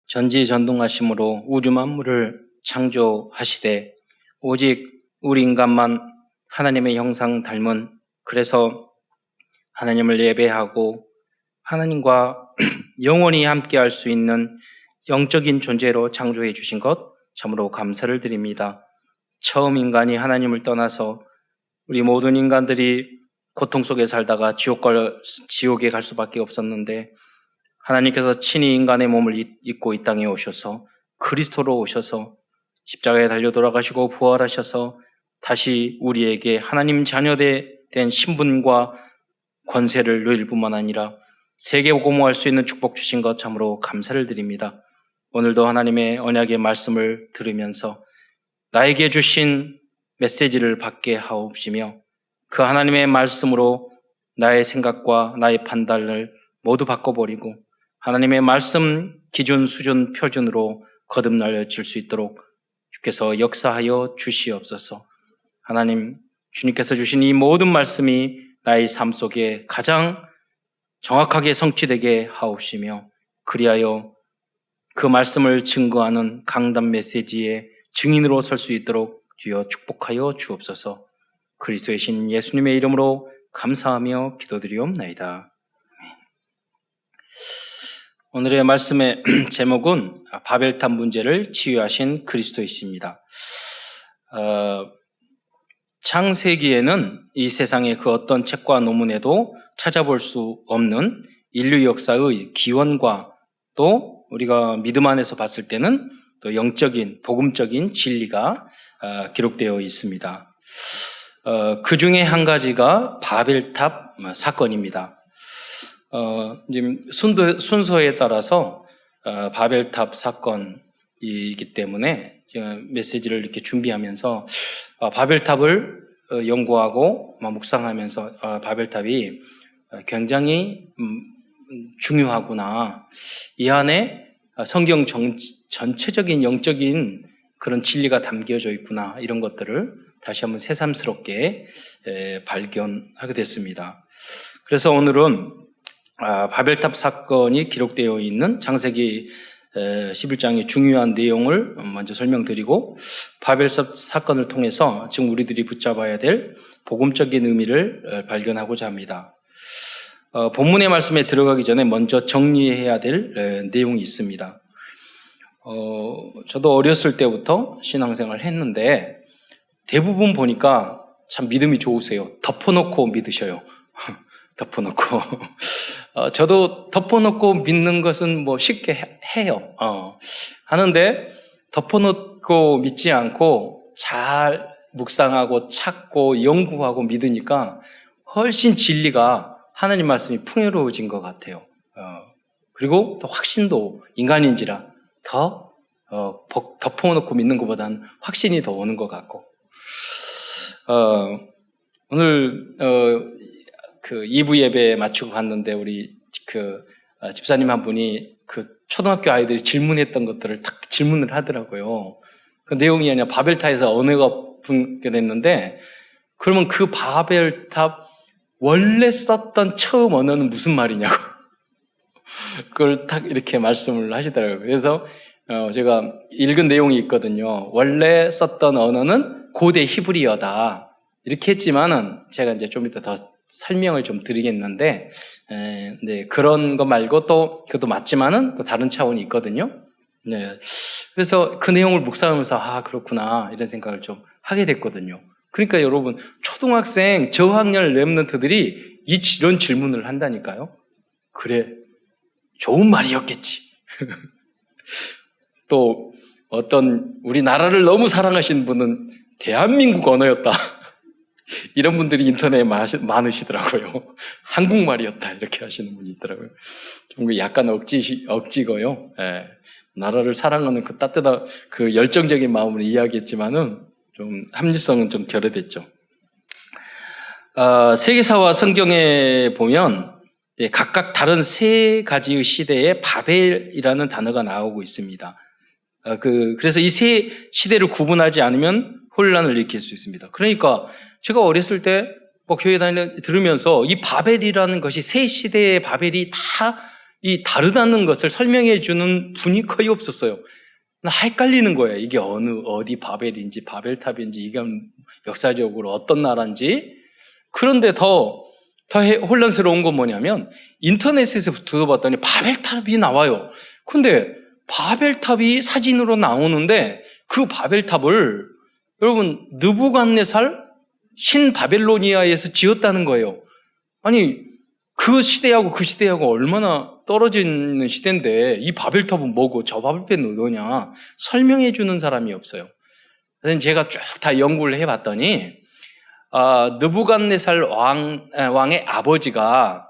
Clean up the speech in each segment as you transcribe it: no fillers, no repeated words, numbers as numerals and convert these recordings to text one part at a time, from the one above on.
전지전능하심으로 우주 만물을 창조하시되 오직 우리 인간만 하나님의 형상 닮은, 그래서 하나님을 예배하고 하나님과 영원히 함께할 수 있는 영적인 존재로 창조해 주신 것 참으로 감사를 드립니다. 처음 인간이 하나님을 떠나서 우리 모든 인간들이 고통 속에 살다가 지옥에 갈 수밖에 없었는데, 하나님께서 친히 인간의 몸을 입고 이 땅에 오셔서 그리스도로 오셔서 십자가에 달려 돌아가시고 부활하셔서 다시 우리에게 하나님 자녀된 신분과 권세를 누릴 뿐만 아니라 세계 복음화할 수 있는 축복 주신 것 참으로 감사를 드립니다. 오늘도 하나님의 언약의 말씀을 들으면서 나에게 주신 메시지를 받게 하옵시며, 그 하나님의 말씀으로 나의 생각과 나의 판단을 모두 바꿔버리고 하나님의 말씀 기준, 수준, 표준으로 거듭날려질 수 있도록 주께서 역사하여 주시옵소서. 하나님, 주님께서 주신 이 모든 말씀이 나의 삶 속에 가장 정확하게 성취되게 하옵시며, 그리하여 그 말씀을 증거하는 강단 메시지의 증인으로 설 수 있도록 주여 축복하여 주옵소서. 그리스도의 신 예수님의 이름으로 감사하며 기도드리옵나이다. 오늘의 말씀의 제목은 바벨탑 문제를 치유하신 그리스도이십니다. 창세기에는 이 세상의 그 어떤 책과 논문에도 찾아볼 수 없는 인류 역사의 기원과 또 우리가 믿음 안에서 봤을 때는 또 영적인, 복음적인 진리가 기록되어 있습니다. 그 중에 한 가지가 바벨탑 사건입니다. 순서에 따라서 바벨탑 사건이기 때문에 제가 메시지를 이렇게 준비하면서 바벨탑을 연구하고 묵상하면서 바벨탑이 굉장히 중요하구나, 이 안에 성경 전체적인 영적인 그런 진리가 담겨져 있구나, 이런 것들을 다시 한번 새삼스럽게 발견하게 됐습니다. 그래서 오늘은 바벨탑 사건이 기록되어 있는 창세기 11장의 중요한 내용을 먼저 설명드리고, 바벨탑 사건을 통해서 지금 우리들이 붙잡아야 될 복음적인 의미를 발견하고자 합니다. 본문의 말씀에 들어가기 전에 먼저 정리해야 될 내용이 있습니다. 저도 어렸을 때부터 신앙생활을 했는데 대부분 보니까 참 믿음이 좋으세요. 덮어놓고 믿으셔요. 덮어놓고. 저도 덮어놓고 믿는 것은 뭐 쉽게 해요. 하는데 덮어놓고 믿지 않고 잘 묵상하고 찾고 연구하고 믿으니까 훨씬 진리가, 하나님 말씀이 풍요로워진 것 같아요. 그리고 또 확신도, 인간인지라 더 덮어놓고 믿는 것보다는 확신이 더 오는 것 같고, 오늘 그 2부 예배 마치고 갔는데 우리 집사님 한 분이 그 초등학교 아이들이 질문했던 것들을 딱 질문을 하더라고요. 그 내용이 아니라 바벨탑에서 언어가 분괴됐는데, 그러면 그 바벨탑 원래 썼던 처음 언어는 무슨 말이냐고 그걸 딱 이렇게 말씀을 하시더라고요. 그래서 제가 읽은 내용이 있거든요. 원래 썼던 언어는 고대 히브리어다, 이렇게 했지만은 제가 이제 좀 이따 더 설명을 좀 드리겠는데, 네, 그런 거 말고 또 그것도 맞지만은 또 다른 차원이 있거든요. 네, 그래서 그 내용을 묵상하면서 그렇구나, 이런 생각을 좀 하게 됐거든요. 그러니까 여러분, 초등학생 저학년 랩런트들이 이런 질문을 한다니까요. 그래, 좋은 말이었겠지. 또 어떤 우리나라를 너무 사랑하시는 분은 대한민국 언어였다, 이런 분들이 인터넷에 많으시더라고요. 한국말이었다, 이렇게 하시는 분이 있더라고요. 좀 약간 억지고요. 예. 나라를 사랑하는 그 따뜻한 그 열정적인 마음을 이야기했지만은 좀 합리성은 좀 결여됐죠. 세계사와 성경에 보면 각각 다른 세 가지의 시대에 바벨이라는 단어가 나오고 있습니다. 그래서 이 세 시대를 구분하지 않으면 혼란을 일으킬 수 있습니다. 그러니까 제가 어렸을 때 교회 들으면서 이 바벨이라는 것이 세 시대의 바벨이 다 이 다르다는 것을 설명해 주는 분이 거의 없었어요. 나 헷갈리는 거예요. 이게 어디 바벨인지 바벨탑인지 이게 역사적으로 어떤 나라인지. 그런데 더 혼란스러운 건 뭐냐면 인터넷에서 들어봤더니 바벨탑이 나와요. 근데 바벨탑이 사진으로 나오는데 그 바벨탑을 여러분 느부갓네살 신바벨로니아에서 지었다는 거예요. 아니 그 시대하고 그 시대하고 얼마나 떨어져 있는 시대인데 이 바벨탑은 뭐고 저 바벨탑은 뭐냐 설명해 주는 사람이 없어요. 그래서 제가 쭉 다 연구를 해봤더니 느부갓네살 왕의 아버지가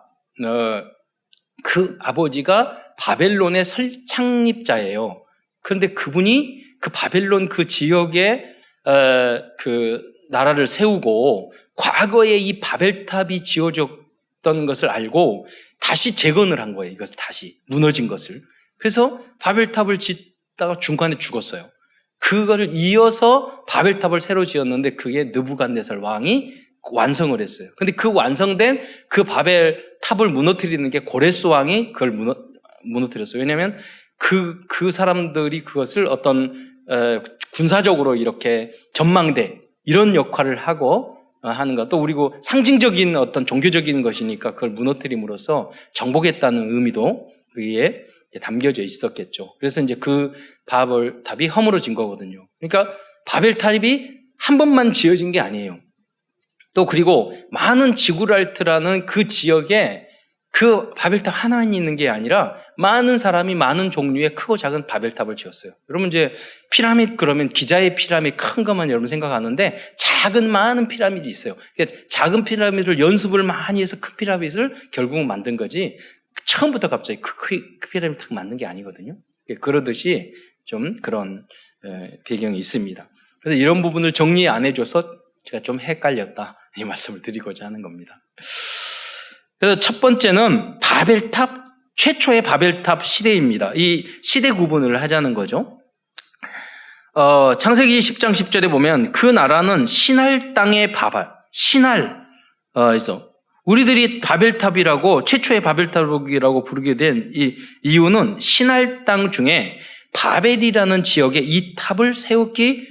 그 아버지가 바벨론의 설창립자예요. 그런데 그분이 그 바벨론 그 지역에 그 나라를 세우고 과거에 이 바벨탑이 지어졌던 것을 알고 다시 재건을 한 거예요. 이것을 다시 무너진 것을. 그래서 바벨탑을 짓다가 중간에 죽었어요. 그거를 이어서 바벨탑을 새로 지었는데 그게 느부갓네살 왕이 완성을 했어요. 근데 그 완성된 그 바벨탑을 무너뜨리는 게 고레스 왕이 그걸 무너뜨렸어요. 왜냐하면 그 사람들이 그것을 어떤 군사적으로 이렇게 전망대 이런 역할을 하고 하는 것. 또 그리고 상징적인 어떤 종교적인 것이니까 그걸 무너뜨림으로써 정복했다는 의미도 그게 담겨져 있었겠죠. 그래서 이제 그 바벨탑이 허물어진 거거든요. 그러니까 바벨탑이 한 번만 지어진 게 아니에요. 또 그리고 많은 지구랄트라는 그 지역에 그 바벨탑 하나만 있는 게 아니라 많은 사람이 많은 종류의 크고 작은 바벨탑을 지었어요. 여러분 이제 피라미드 그러면 기자의 피라미드 큰 것만 여러분 생각하는데 작은 많은 피라미드 있어요. 그러니까 작은 피라미드를 연습을 많이 해서 큰 피라미드를 결국은 만든 거지 처음부터 갑자기 그 피라미드 딱 만든 게 아니거든요. 그러듯이 좀 그런 배경이 있습니다. 그래서 이런 부분을 정리 안 해줘서 제가 좀 헷갈렸다 이 말씀을 드리고자 하는 겁니다. 그래서 첫 번째는 바벨탑, 최초의 바벨탑 시대입니다. 이 시대 구분을 하자는 거죠. 창세기 10장 10절에 보면 그 나라는 신할 땅의 신할에서 우리들이 바벨탑이라고 최초의 바벨탑이라고 부르게 된 이 이유는 신할 땅 중에 바벨이라는 지역에 이 탑을 세웠기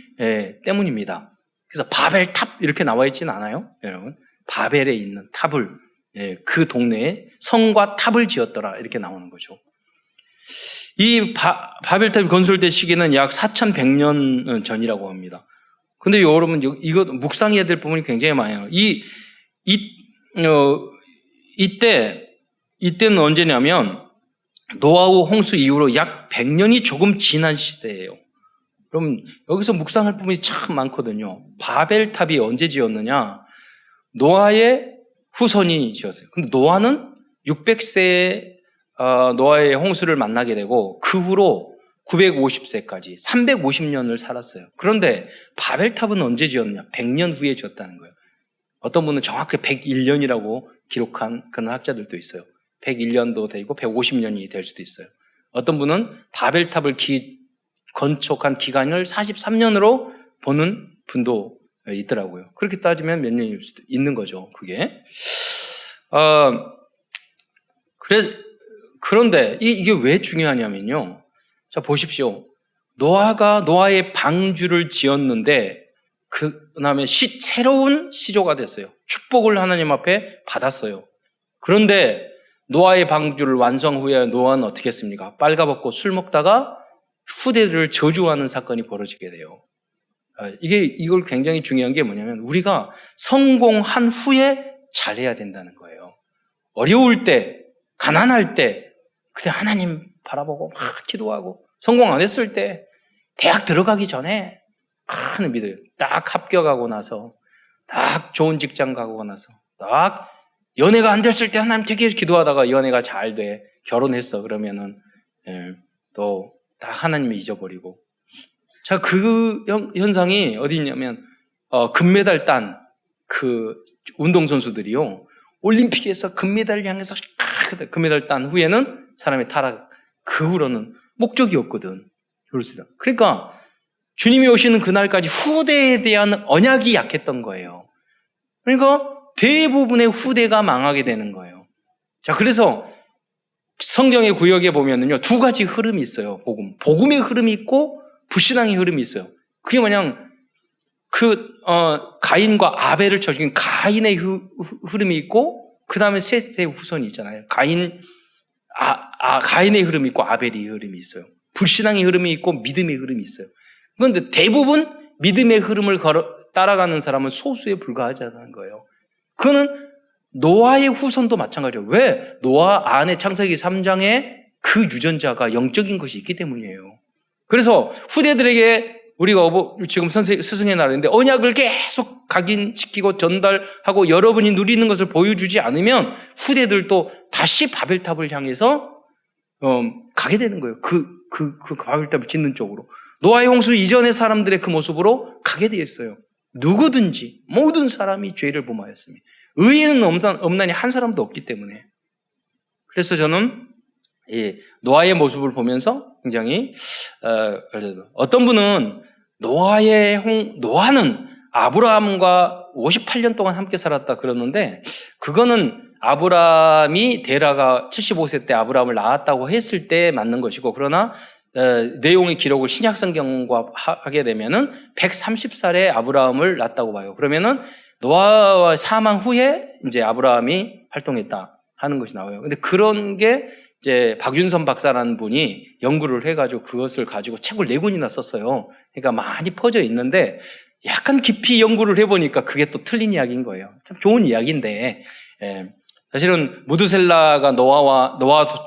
때문입니다. 그래서 바벨탑 이렇게 나와 있지는 않아요, 여러분. 바벨에 있는 탑을 그 동네에 성과 탑을 지었더라 이렇게 나오는 거죠. 이 바벨탑이 건설된 시기는 약 4100년 전이라고 합니다. 근데 여러분 이거 묵상해야 될 부분이 굉장히 많아요. 이때는 언제냐면 노아우 홍수 이후로 약 100년이 조금 지난 시대예요. 그럼 여기서 묵상할 부분이 참 많거든요. 바벨탑이 언제 지었느냐? 노아의 후손이 지었어요. 근데 노아는 600세에 노아의 홍수를 만나게 되고 그 후로 950세까지 350년을 살았어요. 그런데 바벨탑은 언제 지었느냐? 100년 후에 지었다는 거예요. 어떤 분은 정확히 101년이라고 기록한 그런 학자들도 있어요. 101년도 되고 150년이 될 수도 있어요. 어떤 분은 바벨탑을 건축한 기간을 43년으로 보는 분도 있더라고요. 그렇게 따지면 몇 년일 수도 있는 거죠, 그게. 그런데 이게 왜 중요하냐면요. 자, 보십시오. 노아의 방주를 지었는데, 그 다음에 새로운 시조가 됐어요. 축복을 하나님 앞에 받았어요. 그런데 노아의 방주를 완성 후에 노아는 어떻게 했습니까? 빨가벗고 술 먹다가 후대를 저주하는 사건이 벌어지게 돼요. 이걸 굉장히 중요한 게 뭐냐면 우리가 성공한 후에 잘해야 된다는 거예요. 어려울 때, 가난할 때, 그때 하나님 바라보고 막 기도하고 성공 안 했을 때, 대학 들어가기 전에 많은 믿어요. 딱 합격하고 나서, 딱 좋은 직장 가고 나서, 딱 연애가 안 됐을 때 하나님 되게 기도하다가 연애가 잘 돼. 결혼했어. 그러면은 또 딱 하나님을 잊어버리고. 자, 그 현상이 어디 있냐면 금메달 딴 그 운동선수들이요. 올림픽에서 금메달을 향해서 금메달 딴 후에는 사람의 타락, 그 후로는 목적이 없거든. 그렇습니다. 그러니까 주님이 오시는 그날까지 후대에 대한 언약이 약했던 거예요. 그러니까 대부분의 후대가 망하게 되는 거예요. 자, 그래서 성경의 구역에 보면은요, 두 가지 흐름이 있어요. 복음의 흐름이 있고 불신앙의 흐름이 있어요. 그게 뭐냐면 가인과 아벨을 죽인 가인의 흐름이 있고, 그 다음에 셋의 후손이 있잖아요. 가인의 흐름이 있고 아벨의 흐름이 있어요. 불신앙의 흐름이 있고 믿음의 흐름이 있어요. 그런데 대부분 믿음의 흐름을 따라가는 사람은 소수에 불과하다는 거예요. 그거는 노아의 후손도 마찬가지예요. 왜? 노아 안에 창세기 3장에 그 유전자가 영적인 것이 있기 때문이에요. 그래서 후대들에게 우리가 지금 스승의 날인데 언약을 계속 각인시키고 전달하고 여러분이 누리는 것을 보여주지 않으면 후대들도 다시 바벨탑을 향해서 가게 되는 거예요. 그 바벨탑을 짓는 쪽으로. 노아의 홍수 이전의 사람들의 그 모습으로 가게 되어 있어요. 누구든지 모든 사람이 죄를 범하였으니 의인은 없나니 한 사람도 없기 때문에. 그래서 저는 노아의 모습을 보면서 굉장히 어떤 분은 노아는 아브라함과 58년 동안 함께 살았다 그러는데, 그거는 아브라함이 데라가 75세 때 아브라함을 낳았다고 했을 때 맞는 것이고, 그러나 내용의 기록을 신약성경과 하게 되면은 130살에 아브라함을 낳았다고 봐요. 그러면은 노아와 사망 후에 이제 아브라함이 활동했다 하는 것이 나와요. 근데 그런 게 이제 박윤선 박사라는 분이 연구를 해가지고 그것을 가지고 책을 4권이나 썼어요. 그러니까 많이 퍼져 있는데, 약간 깊이 연구를 해보니까 그게 또 틀린 이야기인 거예요. 참 좋은 이야기인데, 사실은 무드셀라가 노아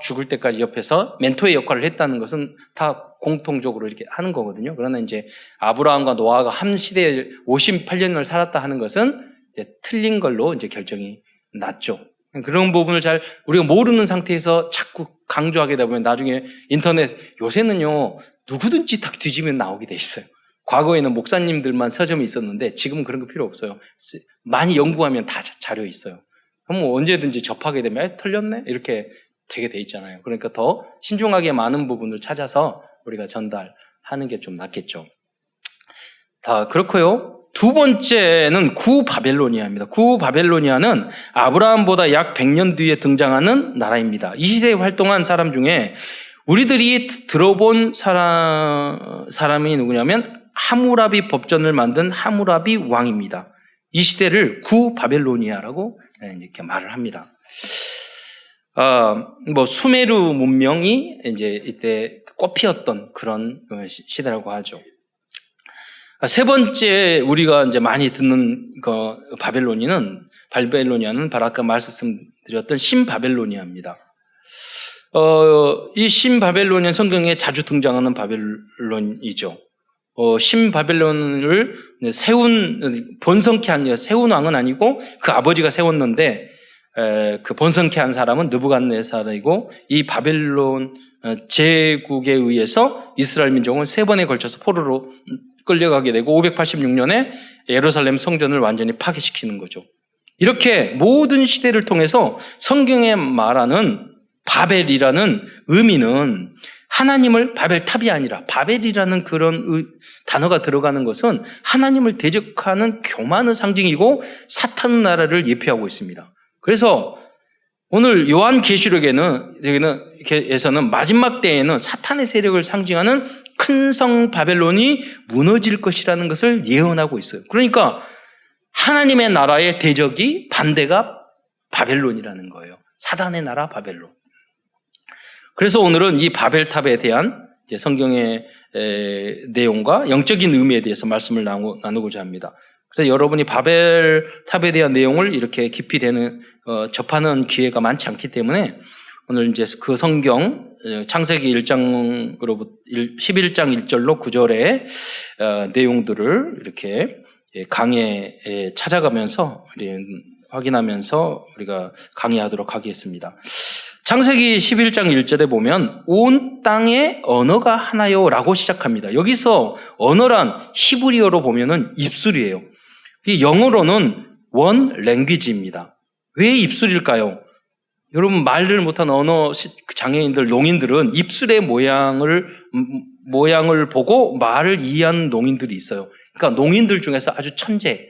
죽을 때까지 옆에서 멘토의 역할을 했다는 것은 다 공통적으로 이렇게 하는 거거든요. 그러나 이제 아브라함과 노아가 한 시대에 58년을 살았다 하는 것은 이제 틀린 걸로 이제 결정이 났죠. 그런 부분을 잘 우리가 모르는 상태에서 자꾸 강조하게 되면 나중에 인터넷, 요새는요 누구든지 딱 뒤지면 나오게 돼 있어요. 과거에는 목사님들만 서점이 있었는데 지금은 그런 거 필요 없어요. 많이 연구하면 다 자료 있어요. 그럼 뭐 언제든지 접하게 되면 틀렸네? 이렇게 되게 돼 있잖아요. 그러니까 더 신중하게 많은 부분을 찾아서 우리가 전달하는 게 좀 낫겠죠. 다 그렇고요. 두 번째는 구바벨로니아입니다. 구바벨로니아는 아브라함보다 약 100년 뒤에 등장하는 나라입니다. 이 시대에 활동한 사람 중에 우리들이 들어본 사람이 누구냐면 하무라비 법전을 만든 하무라비 왕입니다. 이 시대를 구바벨로니아라고 이렇게 말을 합니다. 수메르 문명이 이제 이때 꽃피었던 그런 시대라고 하죠. 세 번째 우리가 이제 많이 듣는 바벨로니아는 바로 아까 말씀드렸던 신바벨로니아입니다. 이 신바벨로니아 성경에 자주 등장하는 바벨론이죠. 신바벨론을 세운 왕은 아니고 그 아버지가 세웠는데, 그 번성케 한 사람은 느부갓네살이고, 이 바벨론 제국에 의해서 이스라엘 민족은 3번에 걸쳐서 포로로 끌려가게 되고 586년에 예루살렘 성전을 완전히 파괴시키는 거죠. 이렇게 모든 시대를 통해서 성경에 말하는 바벨이라는 의미는 하나님을, 바벨탑이 아니라 바벨이라는 그런 단어가 들어가는 것은 하나님을 대적하는 교만의 상징이고 사탄 나라를 예표하고 있습니다. 그래서 오늘 요한계시록에서는 마지막 때에는 사탄의 세력을 상징하는 큰 성 바벨론이 무너질 것이라는 것을 예언하고 있어요. 그러니까 하나님의 나라의 대적이 반대가 바벨론이라는 거예요. 사단의 나라 바벨론. 그래서 오늘은 이 바벨탑에 대한 이제 성경의 내용과 영적인 의미에 대해서 말씀을 나누고자 합니다. 그래서 여러분이 바벨탑에 대한 내용을 이렇게 깊이 접하는 기회가 많지 않기 때문에 오늘 이제 그 성경 창세기 1장으로부터 11장 1절로 9절의 내용들을 이렇게 강의에 찾아가면서 확인하면서 우리가 강의하도록 하겠습니다. 창세기 11장 1절에 보면 온 땅의 언어가 하나요 라고 시작합니다. 여기서 언어란 히브리어로 보면은 입술이에요. 영어로는 one language입니다. 왜 입술일까요? 여러분 말을 못한 언어 장애인들, 농인들은 입술의 모양을 보고 말을 이해하는 농인들이 있어요. 그러니까 농인들 중에서 아주 천재,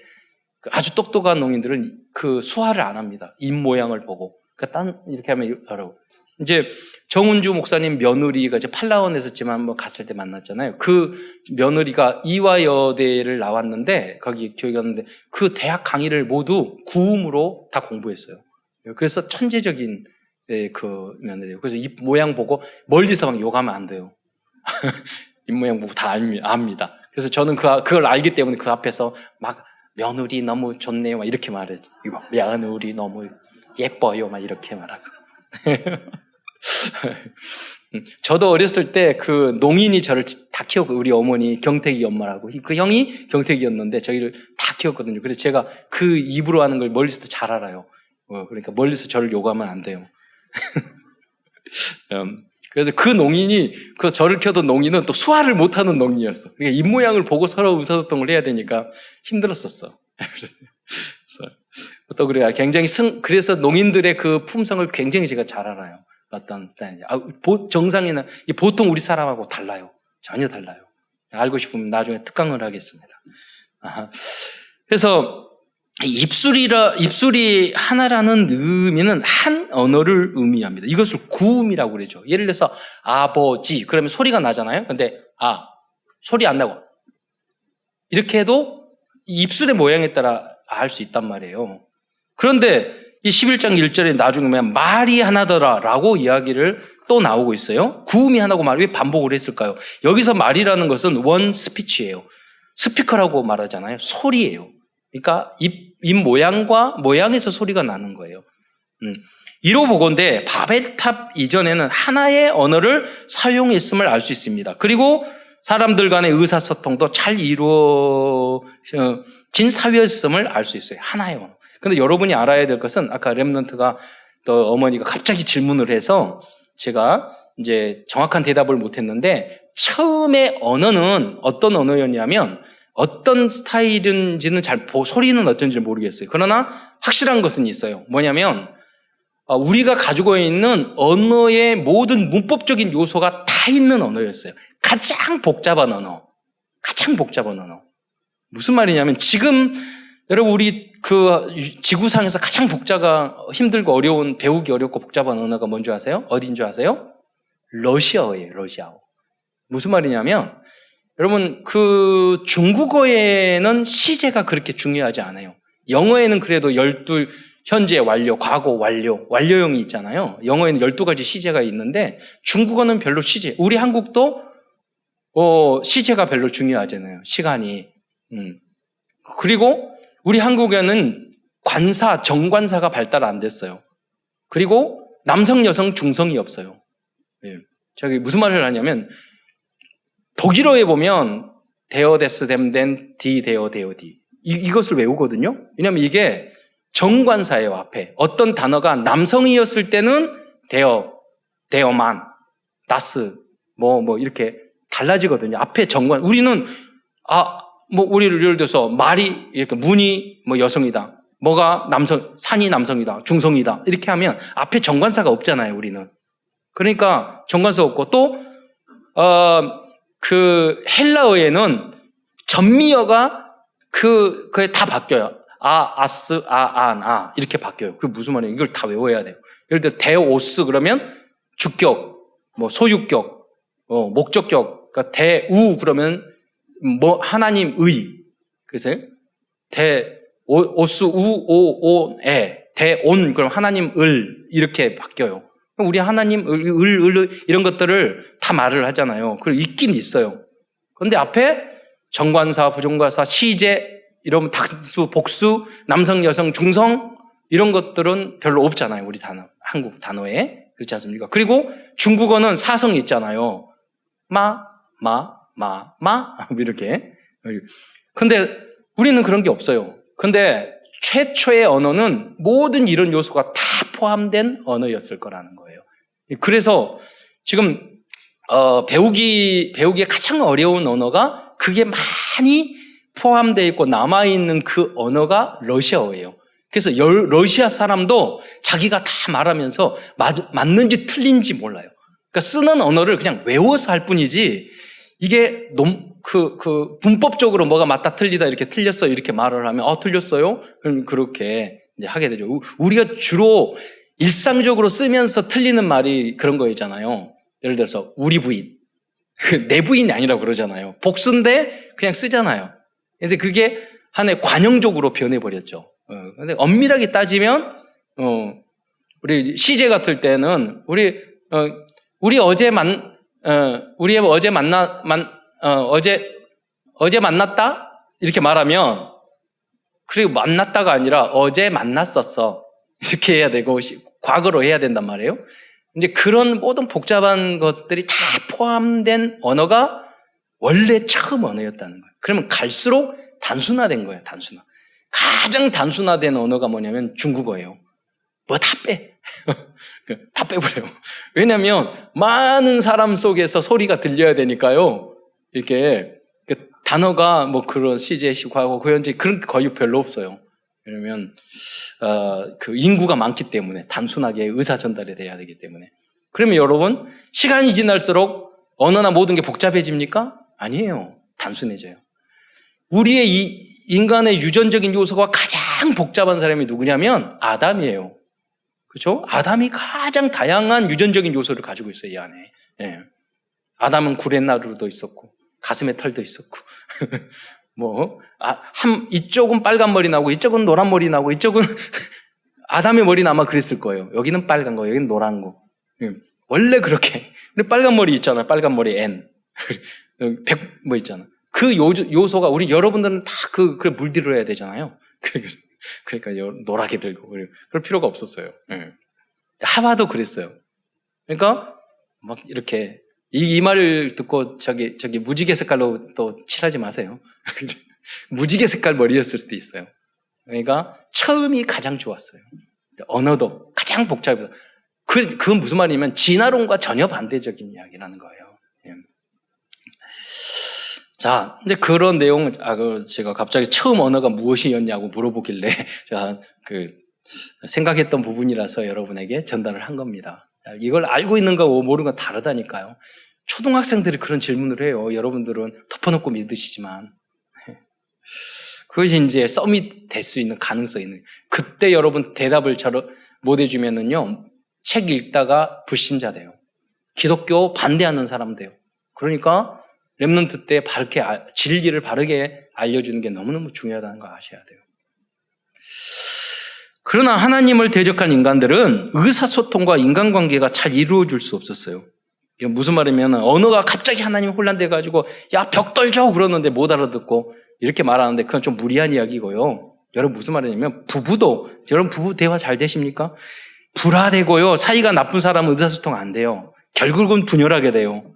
아주 똑똑한 농인들은 그 수화를 안 합니다. 입 모양을 보고. 그러니까 이렇게 하면 알아요. 이제 정은주 목사님 며느리가 이제 팔라원에서 지금 한번 갔을 때 만났잖아요. 그 며느리가 이화여대를 나왔는데 거기 교회 갔는데 그 대학 강의를 모두 구음으로 다 공부했어요. 그래서 천재적인 그 며느리예요. 그래서 입 모양 보고 멀리서 막 욕하면 안 돼요. 입 모양 보고 다 압니다. 그래서 저는 그걸 알기 때문에 그 앞에서 막 며느리 너무 좋네요. 막 이렇게 말했죠. 며느리 너무 예뻐요. 막 이렇게 말하고. 저도 어렸을 때 그 농인이 저를 다 키웠고, 우리 어머니 경택이 엄마라고, 그 형이 경택이었는데 저희를 다 키웠거든요. 그래서 제가 그 입으로 하는 걸 멀리서도 잘 알아요. 그러니까 멀리서 저를 욕하면 안 돼요. 그래서 그 농인이, 그 저를 키우던 농인은 또 수화를 못하는 농인이었어. 그러니까 입 모양을 보고 서로 의사소통을 해야 되니까 힘들었었어. 또 그래야 굉장히 그래서 농인들의 그 품성을 굉장히 제가 잘 알아요. 어떤 스타일인지. 정상이나 보통 우리 사람하고 달라요. 전혀 달라요. 알고 싶으면 나중에 특강을 하겠습니다. 그래서 입술이 하나라는 의미는 한 언어를 의미합니다. 이것을 구음이라고 그러죠. 예를 들어서 아버지 그러면 소리가 나잖아요. 근데 소리 안 나고 이렇게 해도 입술의 모양에 따라 알 수 있단 말이에요. 그런데 이 11장 1절에 나중에 보면 말이 하나더라라고 이야기를 또 나오고 있어요. 구음이 하나고 말이 왜 반복을 했을까요? 여기서 말이라는 것은 원 스피치예요. 스피커라고 말하잖아요. 소리예요. 그러니까 입 모양에서 소리가 나는 거예요. 이로 보건대 바벨탑 이전에는 하나의 언어를 사용했음을 알 수 있습니다. 그리고 사람들 간의 의사소통도 잘 이루어진 사회였음을 알 수 있어요. 하나의 언어. 근데 여러분이 알아야 될 것은 아까 렘넌트가 또 어머니가 갑자기 질문을 해서 제가 이제 정확한 대답을 못했는데 처음에 언어는 어떤 언어였냐면 어떤 스타일인지는 소리는 어떤지 모르겠어요. 그러나 확실한 것은 있어요. 뭐냐면 우리가 가지고 있는 언어의 모든 문법적인 요소가 다 있는 언어였어요. 가장 복잡한 언어. 무슨 말이냐면 지금 여러분 우리 그 지구상에서 가장 힘들고 어려운 배우기 어렵고 복잡한 언어가 뭔지 아세요? 어딘 줄 아세요? 러시아어예요. 러시아어. 무슨 말이냐면 여러분 그 중국어에는 시제가 그렇게 중요하지 않아요. 영어에는 그래도 12 현재 완료, 과거 완료형이 있잖아요. 영어에는 12가지 시제가 있는데 중국어는 별로 우리 한국도 시제가 별로 중요하잖아요. 시간이. 그리고 우리 한국에는 정관사가 발달 안 됐어요. 그리고 남성, 여성, 중성이 없어요. 저기 무슨 말을 하냐면 독일어에 보면 데어 데스 뎀덴 디 데어 데어 디 이것을 외우거든요. 왜냐하면 이게 정관사예요. 앞에 어떤 단어가 남성이었을 때는 데어만, 다스 이렇게 달라지거든요. 앞에 정관. 우리는 우리를 예를 들어서 말이 이렇게 문이 여성이다. 뭐가 산이 남성이다. 중성이다. 이렇게 하면 앞에 정관사가 없잖아요. 우리는. 그러니까 정관사 없고 또 그 헬라어에는 전미어가 그게 다 바뀌어요. 아스, 안, 이렇게 바뀌어요. 그게 무슨 말이에요? 이걸 다 외워야 돼요. 예를 들어 데오스 그러면 주격, 소유격, 목적격, 그러니까 대우 그러면 하나님의. 그래서 오스 우오오에 대온 그럼 하나님을 이렇게 바뀌어요. 우리 하나님 을 이런 것들을 다 말을 하잖아요. 그리고 있긴 있어요. 그런데 앞에 정관사, 부정관사, 시제 이런 단수, 복수, 남성, 여성, 중성 이런 것들은 별로 없잖아요. 우리 한국 단어에. 그렇지 않습니까? 그리고 중국어는 사성이 있잖아요. 마 이렇게. 근데 우리는 그런 게 없어요. 근데 최초의 언어는 모든 이런 요소가 다 포함된 언어였을 거라는 거예요. 그래서 지금 배우기에 가장 어려운 언어가 그게 많이 포함되어 있고 남아있는 그 언어가 러시아어예요. 그래서 러시아 사람도 자기가 다 말하면서 맞는지 틀린지 몰라요. 그러니까 쓰는 언어를 그냥 외워서 할 뿐이지 이게 문법적으로 뭐가 맞다 틀리다 이렇게 틀렸어요 이렇게 말을 하면 틀렸어요? 그럼 그렇게 이제 하게 되죠. 우리가 주로 일상적으로 쓰면서 틀리는 말이 그런 거잖아요. 예를 들어서 우리 부인. 내 부인이 아니라고 그러잖아요. 복수인데 그냥 쓰잖아요. 그래서 그게 하나의 관용적으로 변해버렸죠. 근데 엄밀하게 따지면, 우리 시제 같을 때는, 우리 어제 만났다? 이렇게 말하면, 그리고 만났다가 아니라 어제 만났었어. 이렇게 해야 되고, 과거로 해야 된단 말이에요. 이제 그런 모든 복잡한 것들이 다 포함된 언어가 원래 처음 언어였다는 거예요. 그러면 갈수록 단순화된 거예요, 단순화. 가장 단순화된 언어가 뭐냐면 중국어예요. 뭐 다 빼. 다 빼버려요. 왜냐면 많은 사람 속에서 소리가 들려야 되니까요. 이렇게 단어가 뭐 그런 시제식하고 고현지 그런 게 거의 별로 없어요. 왜냐면 그 인구가 많기 때문에 단순하게 의사 전달이 돼야 되기 때문에. 그러면 여러분 시간이 지날수록 언어나 모든 게 복잡해집니까? 아니에요. 단순해져요. 우리의 이 인간의 유전적인 요소가 가장 복잡한 사람이 누구냐면 아담이에요. 그렇죠? 아담이 가장 다양한 유전적인 요소를 가지고 있어요, 이 안에. 예. 아담은 구렛나루도 있었고 가슴에 털도 있었고 이쪽은 빨간 머리 나고 이쪽은 노란 머리 나고 이쪽은 아담의 머리는 아마 그랬을 거예요. 여기는 빨간 거, 여기는 노란 거. 원래 그렇게. 근데 빨간 머리 있잖아. 빨간 머리 N. 뭐 있잖아. 그 요소가 우리 여러분들은 다 그래 물들여야 되잖아요. 그러니까 노랗게 들고 그럴 필요가 없었어요. 하와도 그랬어요. 그러니까 막 이렇게 이 말을 듣고 저기 무지개 색깔로 또 칠하지 마세요. 무지개 색깔 머리였을 수도 있어요. 그러니까 처음이 가장 좋았어요. 언어도 가장 복잡해요. 그건 무슨 말이냐면 진화론과 전혀 반대적인 이야기라는 거예요. 자, 이제 그런 내용, 제가 갑자기 처음 언어가 무엇이었냐고 물어보길래, 생각했던 부분이라서 여러분에게 전달을 한 겁니다. 이걸 알고 있는 거하고 모르는 건 다르다니까요. 초등학생들이 그런 질문을 해요. 여러분들은 덮어놓고 믿으시지만. 그것이 이제 썸이 될 수 있는 가능성이 있는. 그때 여러분 대답을 못 해주면은요, 책 읽다가 불신자 돼요. 기독교 반대하는 사람 돼요. 그러니까, 렘넌트 때 진리를 바르게 알려주는 게 너무너무 중요하다는 거 아셔야 돼요. 그러나 하나님을 대적한 인간들은 의사소통과 인간관계가 잘 이루어질 수 없었어요. 이게 무슨 말이면 언어가 갑자기 하나님 혼란돼가지고 야, 벽 떨죠 그러는데 못 알아듣고 이렇게 말하는데 그건 좀 무리한 이야기고요. 여러분 무슨 말이냐면 여러분 부부 대화 잘 되십니까? 불화되고요. 사이가 나쁜 사람은 의사소통 안 돼요. 결국은 분열하게 돼요.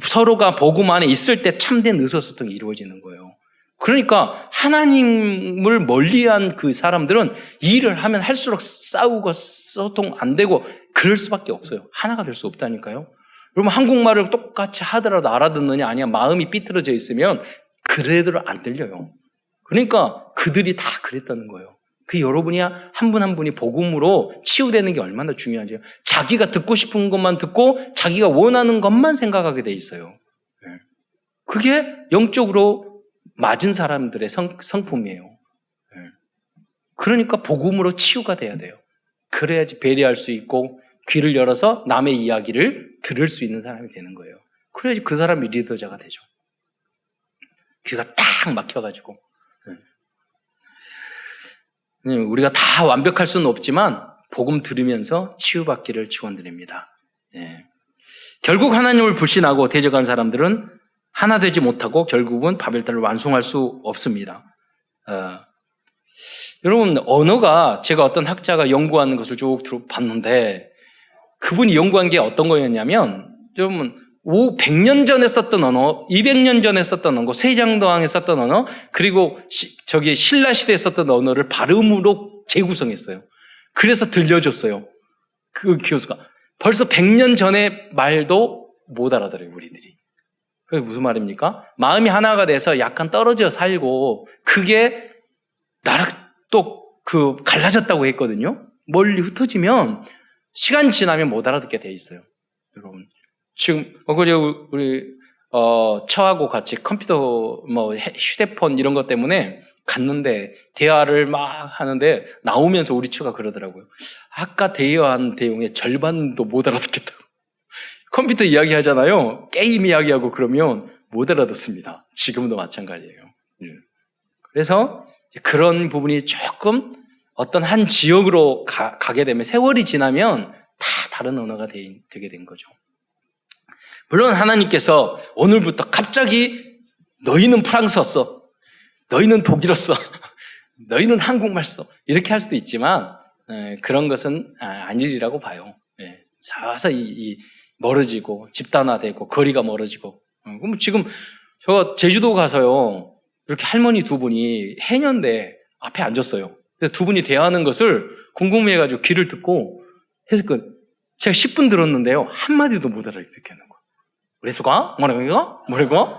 서로가 복음 안에 있을 때 참된 의사소통이 이루어지는 거예요. 그러니까 하나님을 멀리한 그 사람들은 일을 하면 할수록 싸우고 소통 안 되고 그럴 수밖에 없어요. 하나가 될 수 없다니까요. 여러분 한국말을 똑같이 하더라도 알아듣느냐 아니야 마음이 삐뚤어져 있으면 그래도 안 들려요. 그러니까 그들이 다 그랬다는 거예요. 그 여러분이 한 분 한 분이 복음으로 치유되는 게 얼마나 중요한지요. 자기가 듣고 싶은 것만 듣고 자기가 원하는 것만 생각하게 돼 있어요. 그게 영적으로 맞은 사람들의 성품이에요. 그러니까 복음으로 치유가 돼야 돼요. 그래야지 배려할 수 있고 귀를 열어서 남의 이야기를 들을 수 있는 사람이 되는 거예요. 그래야지 그 사람이 리더자가 되죠. 귀가 딱 막혀가지고. 우리가 다 완벽할 수는 없지만 복음 들으면서 치유받기를 축원드립니다. 결국 하나님을 불신하고 대적한 사람들은 하나 되지 못하고 결국은 바벨탑을 완성할 수 없습니다. 여러분 언어가 제가 어떤 학자가 연구하는 것을 쭉 봤는데 그분이 연구한 게 어떤 거였냐면 여러분 100년 전에 썼던 언어, 200년 전에 썼던 언어, 세장도왕에 썼던 언어, 그리고 신라 시대에 썼던 언어를 발음으로 재구성했어요. 그래서 들려줬어요. 그 교수가. 벌써 100년 전의 말도 못 알아들어요, 우리들이. 그게 무슨 말입니까? 마음이 하나가 돼서 약간 떨어져 살고, 그게 갈라졌다고 했거든요. 멀리 흩어지면, 시간 지나면 못 알아듣게 돼 있어요. 여러분. 지금 어제 우리 처하고 같이 컴퓨터 휴대폰 이런 것 때문에 갔는데 대화를 막 하는데 나오면서 우리 처가 그러더라고요. 아까 대화한 내용의 절반도 못 알아듣겠다고. 컴퓨터 이야기 하잖아요. 게임 이야기하고 그러면 못 알아듣습니다. 지금도 마찬가지예요. 그래서 그런 부분이 조금 어떤 한 지역으로 가게 되면 세월이 지나면 다 다른 언어가 되게 된 거죠. 물론 하나님께서 오늘부터 갑자기 너희는 프랑스어 써, 너희는 독일어 써, 너희는 한국말 써 이렇게 할 수도 있지만 그런 것은 아니리라고 봐요. 서서 멀어지고 집단화되고 거리가 멀어지고. 그럼 지금 저 제주도 가서요, 이렇게 할머니 두 분이 해녀인데 앞에 앉았어요. 그래서 두 분이 대화하는 것을 궁금해가지고 귀를 듣고 해서 제가 10분 들었는데요, 한마디도 못 알아듣겠는 거예요. 우리수가? 뭐라고?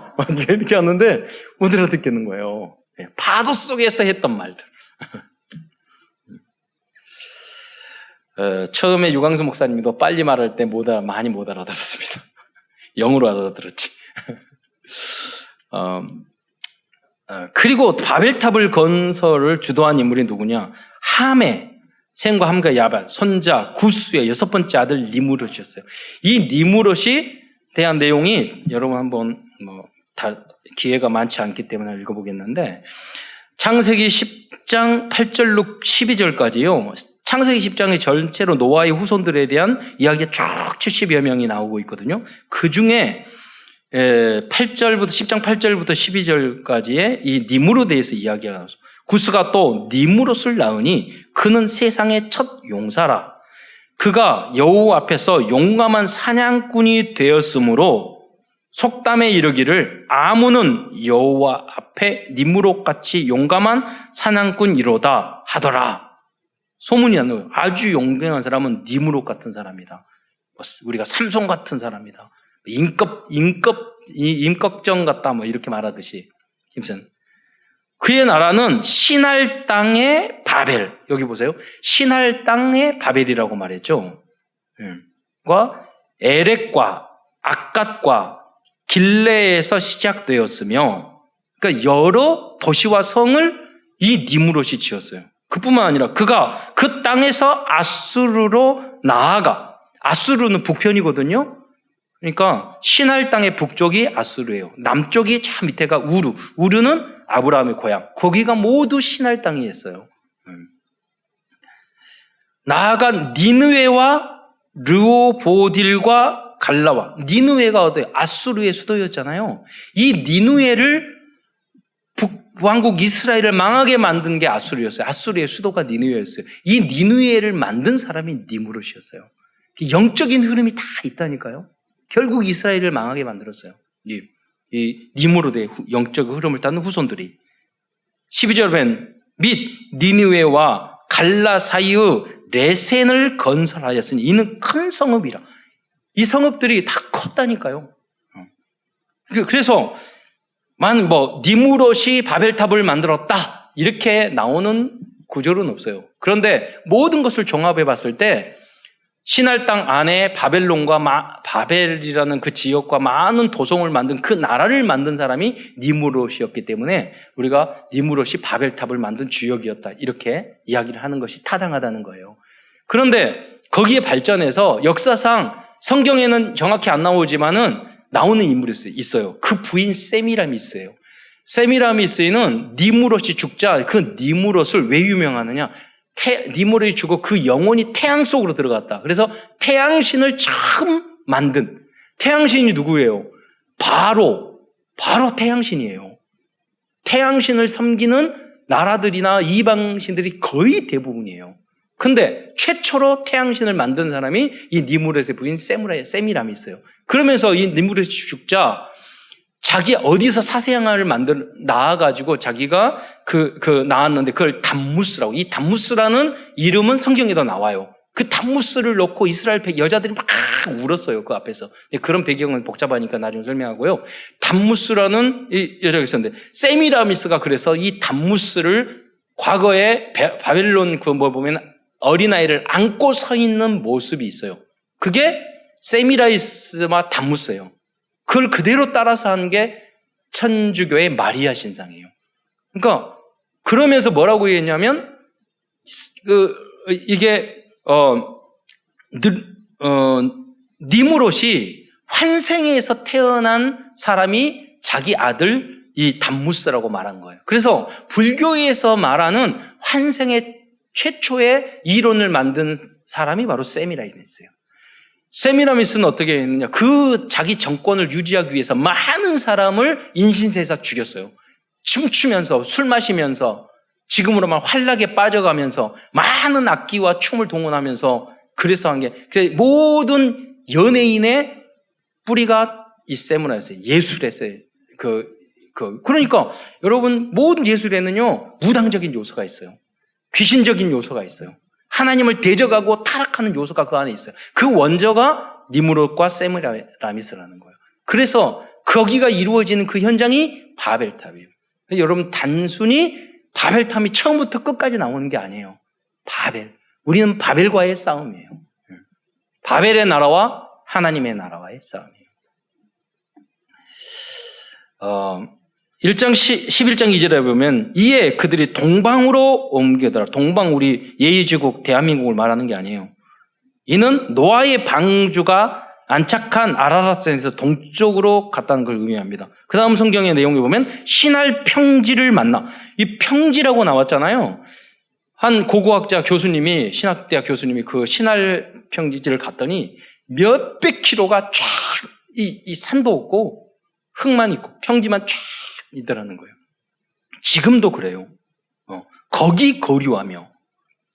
이렇게 하는데 못 알아듣겠는 거예요. 파도 속에서 했던 말들. 처음에 유광수 목사님도 빨리 말할 때 많이 못 알아들었습니다. 영어로 알아들었지. 그리고 바벨탑을 건설을 주도한 인물이 누구냐? 함의, 셈과 함과 야벳, 손자 구스의 6번째 아들 니무롯이었어요. 이 니무롯이 대한 내용이 여러분 한번 다 기회가 많지 않기 때문에 읽어보겠는데, 창세기 10장 8절로 12절까지요. 창세기 10장의 전체로 노아의 후손들에 대한 이야기가 쭉 70여 명이 나오고 있거든요. 그 중에 10장 8절부터 12절까지의 이 니무롯에 대해서 이야기가 나와서, 구스가 또 니무롯을 낳으니 그는 세상의 첫 용사라. 그가 여호와 앞에서 용감한 사냥꾼이 되었으므로 속담에 이르기를 아무는 여호와 앞에 니무롯같이 용감한 사냥꾼이로다 하더라. 소문이 난 거예요. 아주 용감한 사람은 니무롯 같은 사람이다. 우리가 삼손 같은 사람이다. 임꺽정 같다, 이렇게 말하듯이. 힘슨. 그의 나라는 신할 땅의 바벨. 여기 보세요. 신할 땅의 바벨이라고 말했죠. 과 에렉과 악갓과 길레에서 시작되었으며, 그러니까 여러 도시와 성을 이 니무롯이 지었어요. 그뿐만 아니라 그가 그 땅에서 아수르로 나아가, 아수르는 북편이거든요. 그러니까 신할 땅의 북쪽이 아수르예요. 남쪽이 저 밑에가 우르. 우르는 아브라함의 고향. 거기가 모두 신할 땅이었어요. 나아간 니느웨와 르호보딜과 갈라와. 니느웨가 어때요? 아수르의 수도였잖아요. 이 니느웨를 북왕국 이스라엘을 망하게 만든 게 아수르였어요. 아수르의 수도가 니느웨였어요. 이 니느웨를 만든 사람이 니무롯이었어요. 영적인 흐름이 다 있다니까요. 결국 이스라엘을 망하게 만들었어요. 이 니무롯의 영적 흐름을 따는 후손들이. 12절엔 및 니느웨와 갈라 사이의 레센을 건설하였으니 이는 큰 성읍이라. 이 성읍들이 다 컸다니까요. 그래서 니무롯이 바벨탑을 만들었다 이렇게 나오는 구절은 없어요. 그런데 모든 것을 종합해 봤을 때 신할 땅 안에 바벨론과 바벨이라는 그 지역과 많은 도성을 만든 그 나라를 만든 사람이 니무롯이었기 때문에 우리가 니무롯이 바벨탑을 만든 주역이었다 이렇게 이야기를 하는 것이 타당하다는 거예요. 그런데 거기에 발전해서 역사상 성경에는 정확히 안 나오지만은 나오는 인물이 있어요. 그 부인 세미라미스예요. 세미라미스는 니무롯이 죽자 그 니무롯을 왜 유명하느냐? 니무롯이 죽어 그 영혼이 태양 속으로 들어갔다. 그래서 태양신을 처음 만든 태양신이 누구예요? 바로 태양신이에요. 태양신을 섬기는 나라들이나 이방신들이 거의 대부분이에요. 근데 최초로 태양신을 만든 사람이 이 니무롯의 부인 세미라미스예요. 그러면서 이 니무롯이 죽자 자기 어디서 사생활을 낳아가지고 자기가 낳았는데 그걸 담무스라고. 이 담무스라는 이름은 성경에도 나와요. 그 담무스를 놓고 이스라엘 여자들이 막 울었어요. 그 앞에서. 그런 배경은 복잡하니까 나중에 설명하고요. 담무스라는 이 여자가 있었는데 세미라미스가 그래서 이 담무스를 과거에 바벨론 보면 어린아이를 안고 서 있는 모습이 있어요. 그게 세미라미스와 담무스예요. 그걸 그대로 따라서 한 게 천주교의 마리아 신상이에요. 그러니까 그러면서 뭐라고 했냐면 이게 니무롯이 환생에서 태어난 사람이 자기 아들 이 담무스라고 말한 거예요. 그래서 불교에서 말하는 환생의 최초의 이론을 만든 사람이 바로 세미라미스예요. 세미라미스는 어떻게 했느냐? 그 자기 정권을 유지하기 위해서 많은 사람을 인신세사 죽였어요. 춤추면서 술 마시면서 지금으로 말 환락에 빠져가면서 많은 악기와 춤을 동원하면서 그래서 한 게 모든 연예인의 뿌리가 이 세미라미스예요. 예술에서요. 그러니까 여러분 모든 예술에는요 무당적인 요소가 있어요. 귀신적인 요소가 있어요. 하나님을 대적하고 타락하는 요소가 그 안에 있어요. 그 원저가 니무롯과 세미라미스라는 거예요. 그래서 거기가 이루어지는 그 현장이 바벨탑이에요. 여러분 단순히 바벨탑이 처음부터 끝까지 나오는 게 아니에요. 우리는 바벨과의 싸움이에요. 바벨의 나라와 하나님의 나라와의 싸움이에요. 11장 2절에 보면 이에 그들이 동방으로 옮겨더라. 동방 우리 예의지국 대한민국을 말하는 게 아니에요. 이는 노아의 방주가 안착한 아라랏산에서 동쪽으로 갔다는 걸 의미합니다. 그 다음 성경의 내용에 보면 신할 평지를 만나. 이 평지라고 나왔잖아요. 한 고고학자 교수님이 신학대학 교수님이 그 신할 평지를 갔더니 몇백 킬로가 쫙 이 산도 없고 흙만 있고 평지만 쫙 있더라는 거예요. 지금도 그래요. 거기 거류하며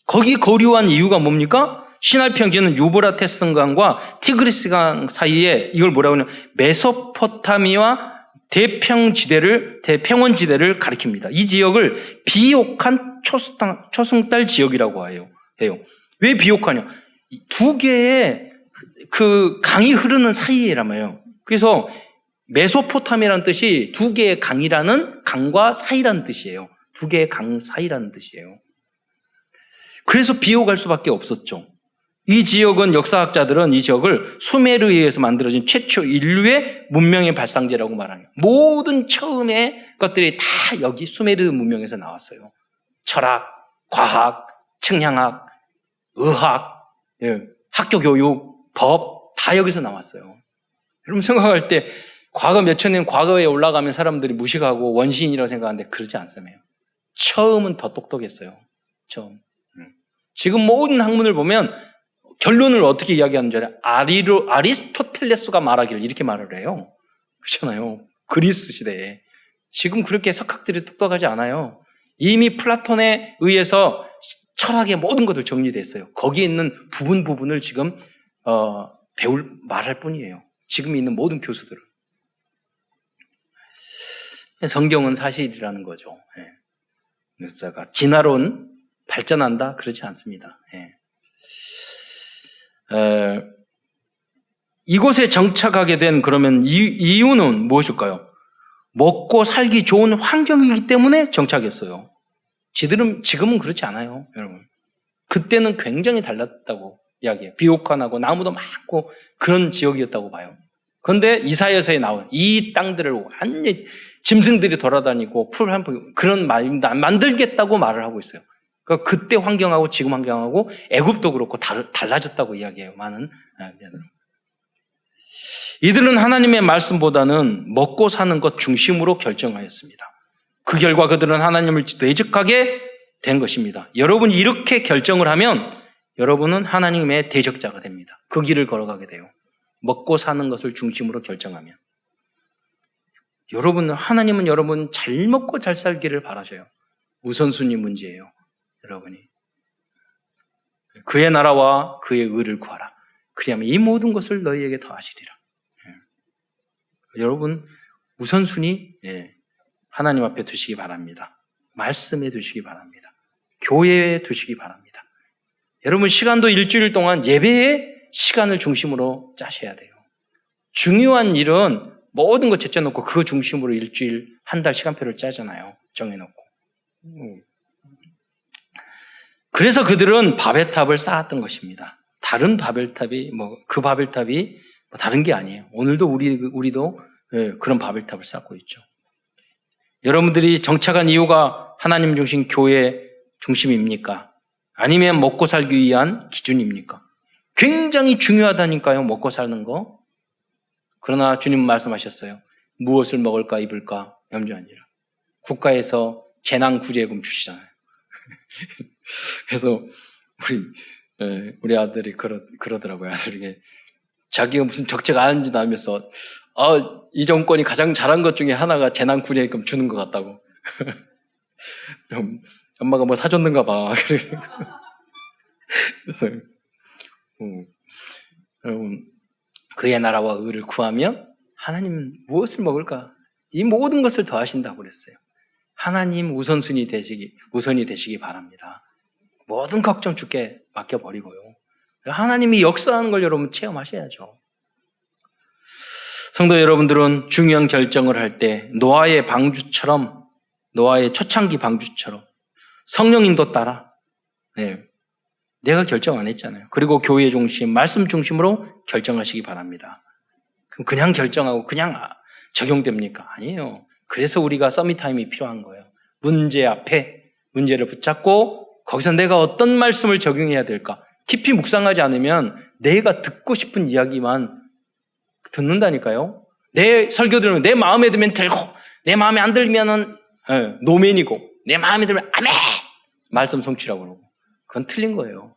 거기 거류한 이유가 뭡니까? 신할 평지는 유브라테스강과 티그리스강 사이에 이걸 뭐라고 하냐면 메소포타미아 대평원지대를 가리킵니다. 이 지역을 비옥한 초승달 지역이라고 해요. 왜 비옥하냐? 두 개의 그 강이 흐르는 사이라며요. 그래서 메소포타미아라는 뜻이 두 개의 강이라는 강과 사이라는 뜻이에요. 두 개의 강 사이라는 뜻이에요. 그래서 비옥할 수밖에 없었죠. 이 지역은 역사학자들은 이 지역을 수메르에 의해서 만들어진 최초 인류의 문명의 발상지라고 말합니다. 모든 처음의 것들이 다 여기 수메르 문명에서 나왔어요. 철학, 과학, 측량학, 의학, 학교 교육, 법 다 여기서 나왔어요. 여러분 생각할 때 과거 몇천 년 과거에 올라가면 사람들이 무식하고 원시인이라고 생각하는데 그러지 않습니다. 처음은 더 똑똑했어요. 처음. 지금 모든 학문을 보면 결론을 어떻게 이야기하는 줄 알아요? 아리스토텔레스가 말하기를 이렇게 말을 해요. 그렇잖아요. 그리스 시대에. 지금 그렇게 석학들이 똑똑하지 않아요. 이미 플라톤에 의해서 철학의 모든 것들 정리됐어요. 거기에 있는 부분을 지금 말할 뿐이에요. 지금 있는 모든 교수들은. 성경은 사실이라는 거죠. 역사가 진화론 발전한다? 그렇지 않습니다. 이곳에 정착하게 된 그러면 이유는 무엇일까요? 먹고 살기 좋은 환경이기 때문에 정착했어요. 지금은 그렇지 않아요, 여러분. 그때는 굉장히 달랐다고 이야기해요. 비옥한하고 나무도 많고 그런 지역이었다고 봐요. 그런데 이사야서에 나온 이 땅들을 완전히 짐승들이 돌아다니고 풀 한 번 그런 만들겠다고 말을 하고 있어요. 그러니까 그때 환경하고 지금 환경하고 애굽도 그렇고 달라졌다고 이야기해요. 많은 자들은. 이들은 하나님의 말씀보다는 먹고 사는 것 중심으로 결정하였습니다. 그 결과 그들은 하나님을 대적하게 된 것입니다. 여러분이 이렇게 결정을 하면 여러분은 하나님의 대적자가 됩니다. 그 길을 걸어가게 돼요. 먹고 사는 것을 중심으로 결정하면. 하나님은 여러분 잘 먹고 잘 살기를 바라셔요. 우선순위 문제예요. 여러분이. 그의 나라와 그의 의를 구하라. 그리하면 이 모든 것을 너희에게 더하시리라. 여러분 우선순위 하나님 앞에 두시기 바랍니다. 말씀에 두시기 바랍니다. 교회에 두시기 바랍니다. 여러분 시간도 일주일 동안 예배의 시간을 중심으로 짜셔야 돼요. 중요한 일은 모든 거 제쳐놓고 그 중심으로 일주일 한 달 시간표를 짜잖아요. 정해놓고. 그래서 그들은 바벨탑을 쌓았던 것입니다. 다른 바벨탑이 그 바벨탑이 다른 게 아니에요. 오늘도 우리도 그런 바벨탑을 쌓고 있죠. 여러분들이 정착한 이유가 하나님 중심 교회 중심입니까? 아니면 먹고 살기 위한 기준입니까? 굉장히 중요하다니까요, 먹고 사는 거. 그러나 주님 말씀하셨어요. 무엇을 먹을까 입을까 염려하니라. 국가에서 재난구제금 주시잖아요. 그래서 우리 아들이 그러더라고요. 아들에게 자기가 무슨 적재가 아는지도 알면서 이 정권이 가장 잘한 것 중에 하나가 재난구제금 주는 것 같다고. 엄마가 뭐 사줬는가 봐. 그래서 여러분, 그의 나라와 의를 구하며 하나님 무엇을 먹을까? 이 모든 것을 더하신다고 그랬어요. 하나님 우선이 되시기 바랍니다. 모든 걱정 주께 맡겨버리고요. 하나님이 역사하는 걸 여러분 체험하셔야죠. 성도 여러분들은 중요한 결정을 할 때 노아의 초창기 방주처럼 성령 인도 따라 내가 결정 안 했잖아요. 그리고 교회 중심, 말씀 중심으로 결정하시기 바랍니다. 그럼 그냥 결정하고 그냥 적용됩니까? 아니에요. 그래서 우리가 서밋타임이 필요한 거예요. 문제 앞에 문제를 붙잡고 거기서 내가 어떤 말씀을 적용해야 될까? 깊이 묵상하지 않으면 내가 듣고 싶은 이야기만 듣는다니까요. 내 설교 들으면 내 마음에 들면 들고 내 마음에 안 들면은 노맨이고 내 마음에 들면 아멘! 말씀 성취라고 그러고 그건 틀린 거예요.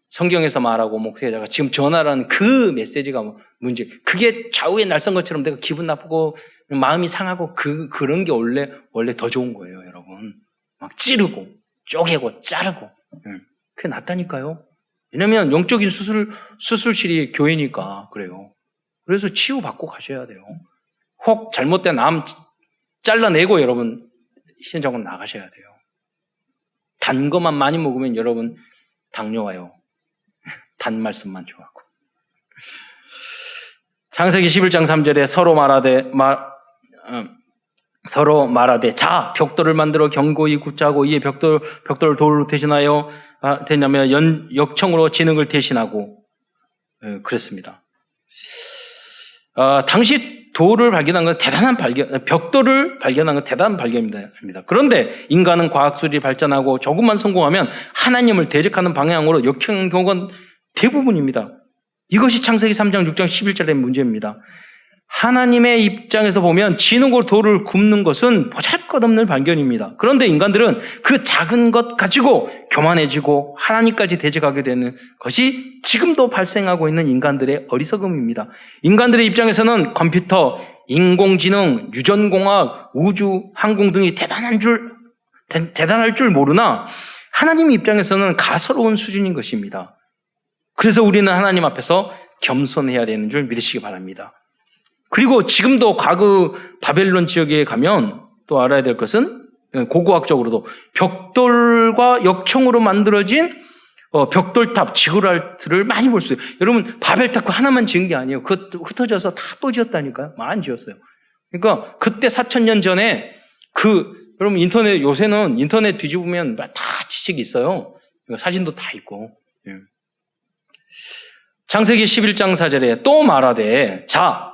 성경에서 말하고 목회자가 지금 전하라는 그 메시지가 문제. 그게 좌우에 날선 것처럼 내가 기분 나쁘고 마음이 상하고 그런 게 원래 더 좋은 거예요, 여러분. 막 찌르고 쪼개고 자르고 그게 낫다니까요. 왜냐면 영적인 수술실이 교회니까 그래요. 그래서 치유받고 가셔야 돼요. 혹 잘못된 암 잘라내고 여러분 현장으로 나가셔야 돼요. 단 것만 많이 먹으면 여러분 당뇨 와요. 단 말씀만 좋아하고. 창세기 11장 3절에 서로 말하되 자 벽돌을 만들어 견고히 굳자고 이에 벽돌을 돌로 대신하여 되냐면 역청으로 진흙을 대신하고 그랬습니다. 당시 벽돌을 발견한 건 대단한 발견입니다. 그런데 인간은 과학술이 발전하고 조금만 성공하면 하나님을 대적하는 방향으로 역행하는 경우가 대부분입니다. 이것이 창세기 3장 6장 11절의 문제입니다. 하나님의 입장에서 보면 진흙으로 돌을 굽는 것은 보잘것없는 발견입니다. 그런데 인간들은 그 작은 것 가지고 교만해지고 하나님까지 대적하게 되는 것이 지금도 발생하고 있는 인간들의 어리석음입니다. 인간들의 입장에서는 컴퓨터, 인공지능, 유전공학, 우주, 항공 등이 대단할 줄 모르나 하나님 입장에서는 가소로운 수준인 것입니다. 그래서 우리는 하나님 앞에서 겸손해야 되는 줄 믿으시기 바랍니다. 그리고 지금도 과거 바벨론 지역에 가면 또 알아야 될 것은 고고학적으로도 벽돌과 역청으로 만들어진 벽돌탑, 지구랄트를 많이 볼 수 있어요. 여러분 바벨탑 그 하나만 지은 게 아니에요. 그것도 흩어져서 다 또 지었다니까요. 많이 지었어요. 그러니까 그때 4,000년 전에 여러분 요새는 인터넷 뒤집으면 다 지식이 있어요. 사진도 다 있고. 창세기 11장 4절에 또 말하되 자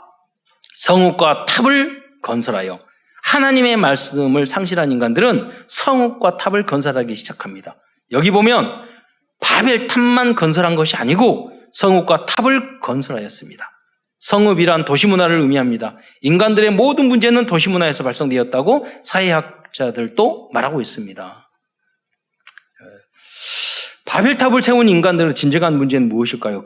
성읍과 탑을 건설하여 하나님의 말씀을 상실한 인간들은 성읍과 탑을 건설하기 시작합니다. 여기 보면 바벨탑만 건설한 것이 아니고 성읍과 탑을 건설하였습니다. 성읍이란 도시문화를 의미합니다. 인간들의 모든 문제는 도시문화에서 발생되었다고 사회학자들도 말하고 있습니다. 바벨탑을 세운 인간들의 진정한 문제는 무엇일까요?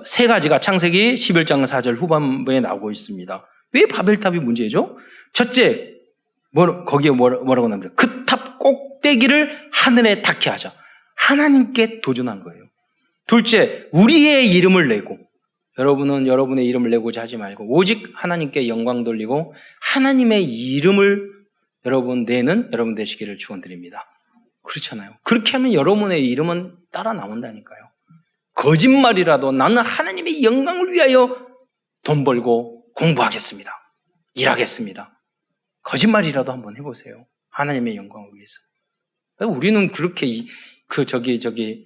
세 가지가 창세기 11장 4절 후반부에 나오고 있습니다. 왜 바벨탑이 문제죠? 첫째, 거기에 뭐라고 나옵니까? 그 탑 꼭대기를 하늘에 닿게 하자. 하나님께 도전한 거예요. 둘째, 우리의 이름을 내고 여러분은 여러분의 이름을 내고자 하지 말고 오직 하나님께 영광 돌리고 하나님의 이름을 여러분 내는 여러분 되시기를 축원드립니다. 그렇잖아요. 그렇게 하면 여러분의 이름은 따라 나온다니까요. 거짓말이라도 나는 하나님의 영광을 위하여 돈 벌고 공부하겠습니다. 일하겠습니다. 거짓말이라도 한번 해보세요. 하나님의 영광을 위해서. 우리는 그렇게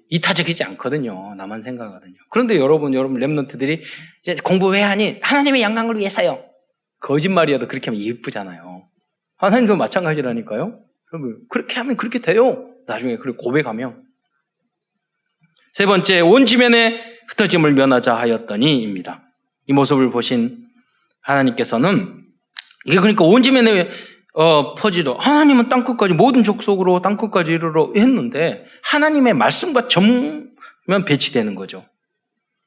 이타적이지 않거든요. 나만 생각하거든요. 그런데 여러분 랩런트들이 이제 공부 왜 하니? 하나님의 영광을 위해서요. 거짓말이라도 그렇게 하면 예쁘잖아요. 하나님도 마찬가지라니까요. 여러분, 그렇게 하면 그렇게 돼요. 나중에 그렇게 고백하면. 세 번째, 온 지면에 흩어짐을 면하자 하였더니입니다. 이 모습을 보신 하나님께서는 이게 그러니까 온 지면에 퍼지도 하나님은 땅끝까지 모든 족속으로 땅끝까지 이르러 했는데 하나님의 말씀과 전면 배치되는 거죠.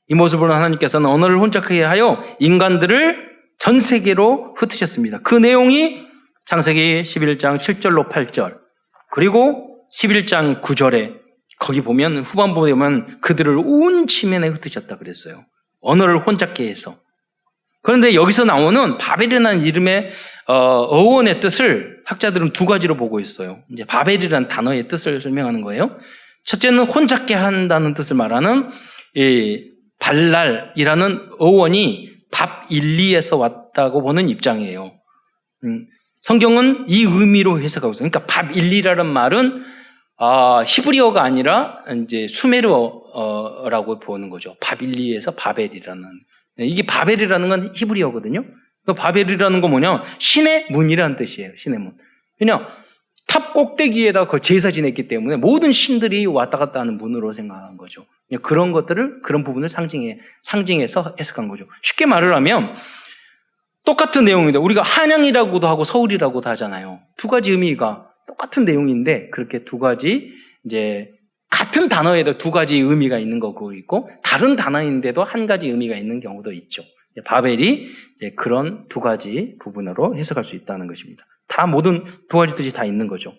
이 모습으로 하나님께서는 언어를 혼잡하게 하여 인간들을 전 세계로 흩으셨습니다. 그 내용이 창세기 11장 7절로 8절 그리고 11장 9절에 거기 보면 후반부에 보면 그들을 온 지면에 흩으셨다 그랬어요. 언어를 혼잡게 해서. 그런데 여기서 나오는 바벨이라는 이름의 어원의 뜻을 학자들은 두 가지로 보고 있어요. 이제 바벨이라는 단어의 뜻을 설명하는 거예요. 첫째는 혼잡게 한다는 뜻을 말하는 이 발랄이라는 어원이 밥일리에서 왔다고 보는 입장이에요. 성경은 이 의미로 해석하고 있어요. 그러니까 밥일리라는 말은 히브리어가 아니라 이제 수메르어라고 보는 거죠. 바빌리에서 바벨이라는. 이게 바벨이라는 건 히브리어거든요. 그 바벨이라는 건 뭐냐? 신의 문이라는 뜻이에요. 신의 문. 그냥 탑 꼭대기에다 그 제사 지냈기 때문에 모든 신들이 왔다 갔다 하는 문으로 생각한 거죠. 그런 것들을, 그런 부분을 상징해서 해석한 거죠. 쉽게 말을 하면 똑같은 내용입니다. 우리가 한양이라고도 하고 서울이라고도 하잖아요. 두 가지 의미가 똑같은 내용인데 그렇게 두 가지 이제 같은 단어에도 두 가지 의미가 있는 거고 있고 다른 단어인데도 한 가지 의미가 있는 경우도 있죠. 바벨이 그런 두 가지 부분으로 해석할 수 있다는 것입니다. 다 모든 두 가지 뜻이 다 있는 거죠.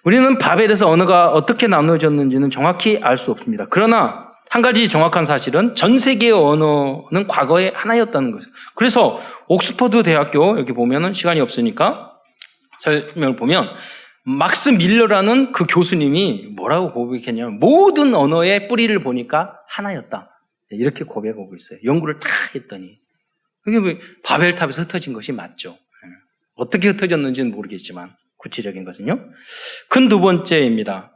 우리는 바벨에서 언어가 어떻게 나누어졌는지는 정확히 알 수 없습니다. 그러나 한 가지 정확한 사실은 전 세계의 언어는 과거에 하나였다는 것이에요. 그래서 옥스퍼드 대학교 여기 보면은 시간이 없으니까 설명을 보면 막스 밀러라는 그 교수님이 뭐라고 고백했냐면 모든 언어의 뿌리를 보니까 하나였다. 이렇게 고백하고 있어요. 연구를 다 했더니 이게 바벨탑에서 흩어진 것이 맞죠. 어떻게 흩어졌는지는 모르겠지만 구체적인 것은요. 큰 두 번째입니다.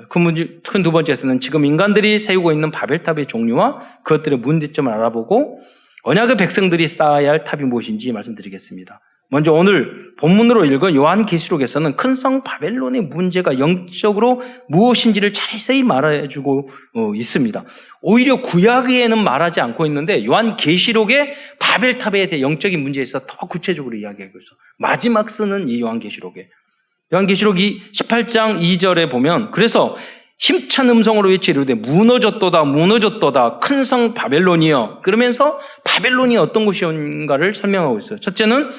큰 두 번째에서는 지금 인간들이 세우고 있는 바벨탑의 종류와 그것들의 문제점을 알아보고 언약의 백성들이 쌓아야 할 탑이 무엇인지 말씀드리겠습니다. 먼저 오늘 본문으로 읽은 요한계시록에서는 큰 성 바벨론의 문제가 영적으로 무엇인지를 자세히 말해주고 있습니다. 오히려 구약에는 말하지 않고 있는데 요한계시록의 바벨탑에 대해 영적인 문제에 있어서 더 구체적으로 이야기하고 있어요. 마지막 쓰는 이 요한계시록이 18장 2절에 보면 그래서 힘찬 음성으로 외치르되 무너졌도다 무너졌도다 큰 성 바벨론이여 그러면서 바벨론이 어떤 곳인가를 설명하고 있어요. 첫째는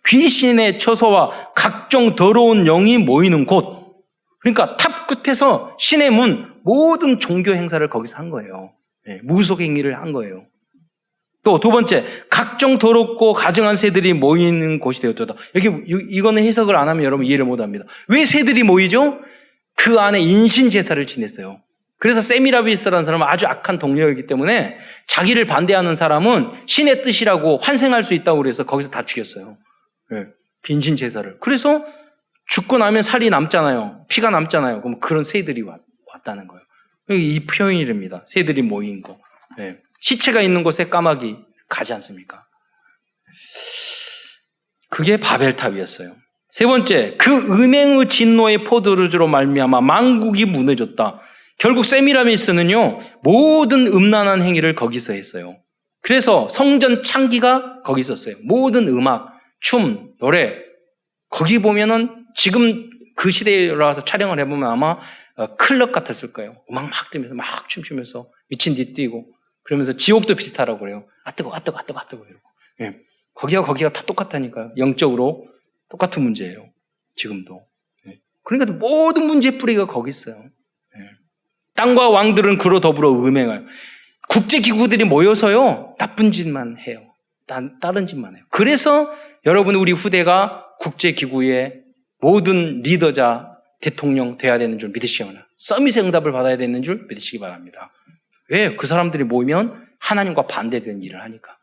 귀신의 처소와 각종 더러운 영이 모이는 곳. 그러니까 탑 끝에서 신의 문 모든 종교 행사를 거기서 한 거예요. 무속 행위를 한 거예요. 또 두 번째 각종 더럽고 가증한 새들이 모이는 곳이 되었다. 여기 이거는 해석을 안 하면 여러분 이해를 못합니다. 왜 새들이 모이죠? 그 안에 인신 제사를 지냈어요. 그래서 세미라비스라는 사람은 아주 악한 동료이기 때문에 자기를 반대하는 사람은 신의 뜻이라고 환생할 수 있다고 그래서 거기서 다 죽였어요. 빈신 제사를. 그래서 죽고 나면 살이 남잖아요. 피가 남잖아요. 그럼 그런 새들이 왔다는 거예요. 이 표현이랍니다. 새들이 모인 거. 시체가 있는 곳에 까마귀 가지 않습니까? 그게 바벨탑이었어요. 세 번째, 그 음행의 진노의 포도주로 말미암아 만국이 무너졌다. 결국 세미라미스는요 모든 음란한 행위를 거기서 했어요. 그래서 성전 창기가 거기 있었어요. 모든 음악, 춤, 노래 거기 보면은 지금 그 시대에 와서 촬영을 해보면 아마 클럽 같았을 거예요. 음악 막 뜨면서 막 춤추면서 미친 듯 뛰고 그러면서 지옥도 비슷하라고 그래요. 아 뜨거, 아 뜨거, 아 뜨거, 아 뜨거. 거기가 다 똑같다니까요. 영적으로 똑같은 문제예요. 지금도. 그러니까 모든 문제의 뿌리가 거기 있어요. 땅과 왕들은 그로 더불어 음행하여 국제기구들이 모여서요 나쁜 짓만 해요. 다른 짓만 해요. 그래서 여러분 우리 후대가 국제기구의 모든 리더자 대통령 돼야 되는 줄 믿으시기 바랍니다. 서밋의 응답을 받아야 되는 줄 믿으시기 바랍니다. 왜? 그 사람들이 모이면 하나님과 반대되는 일을 하니까.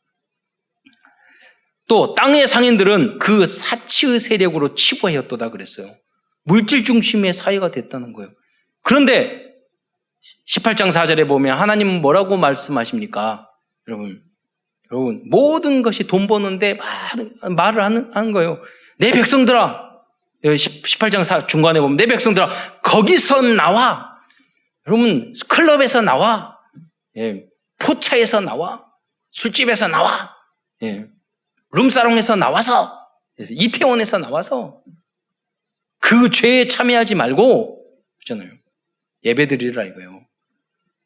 또 땅의 상인들은 그 사치의 세력으로 치부하였도다 그랬어요. 물질 중심의 사회가 됐다는 거예요. 그런데 18장 4절에 보면 하나님은 뭐라고 말씀하십니까? 여러분 모든 것이 돈 버는데 말을 하는 거예요. 내 백성들아, 18장 중간에 보면 내 백성들아 거기서 나와. 여러분 클럽에서 나와. 예, 포차에서 나와. 술집에서 나와. 예, 룸사롱에서 나와서, 이태원에서 나와서 그 죄에 참여하지 말고, 그렇잖아요. 예배드리라 이거예요.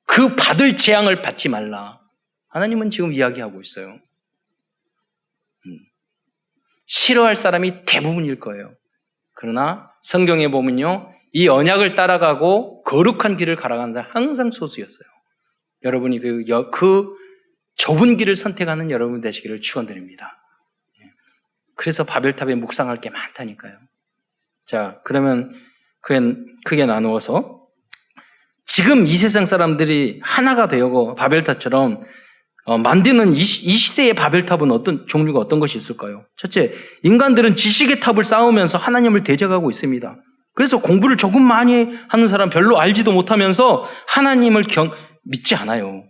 그 받을 재앙을 받지 말라. 하나님은 지금 이야기하고 있어요. 싫어할 사람이 대부분일 거예요. 그러나 성경에 보면요, 이 언약을 따라가고 거룩한 길을 걸어가는 사람 항상 소수였어요. 여러분이 그 좁은 길을 선택하는 여러분 되시기를 축원드립니다. 그래서 바벨탑에 묵상할 게 많다니까요. 자, 그러면 크게 나누어서 지금 이 세상 사람들이 하나가 되고 바벨탑처럼 만드는 이 시대의 바벨탑은 어떤 종류가 어떤 것이 있을까요? 첫째, 인간들은 지식의 탑을 쌓으면서 하나님을 대적하고 있습니다. 그래서 공부를 조금 많이 하는 사람 별로 알지도 못하면서 하나님을 믿지 않아요.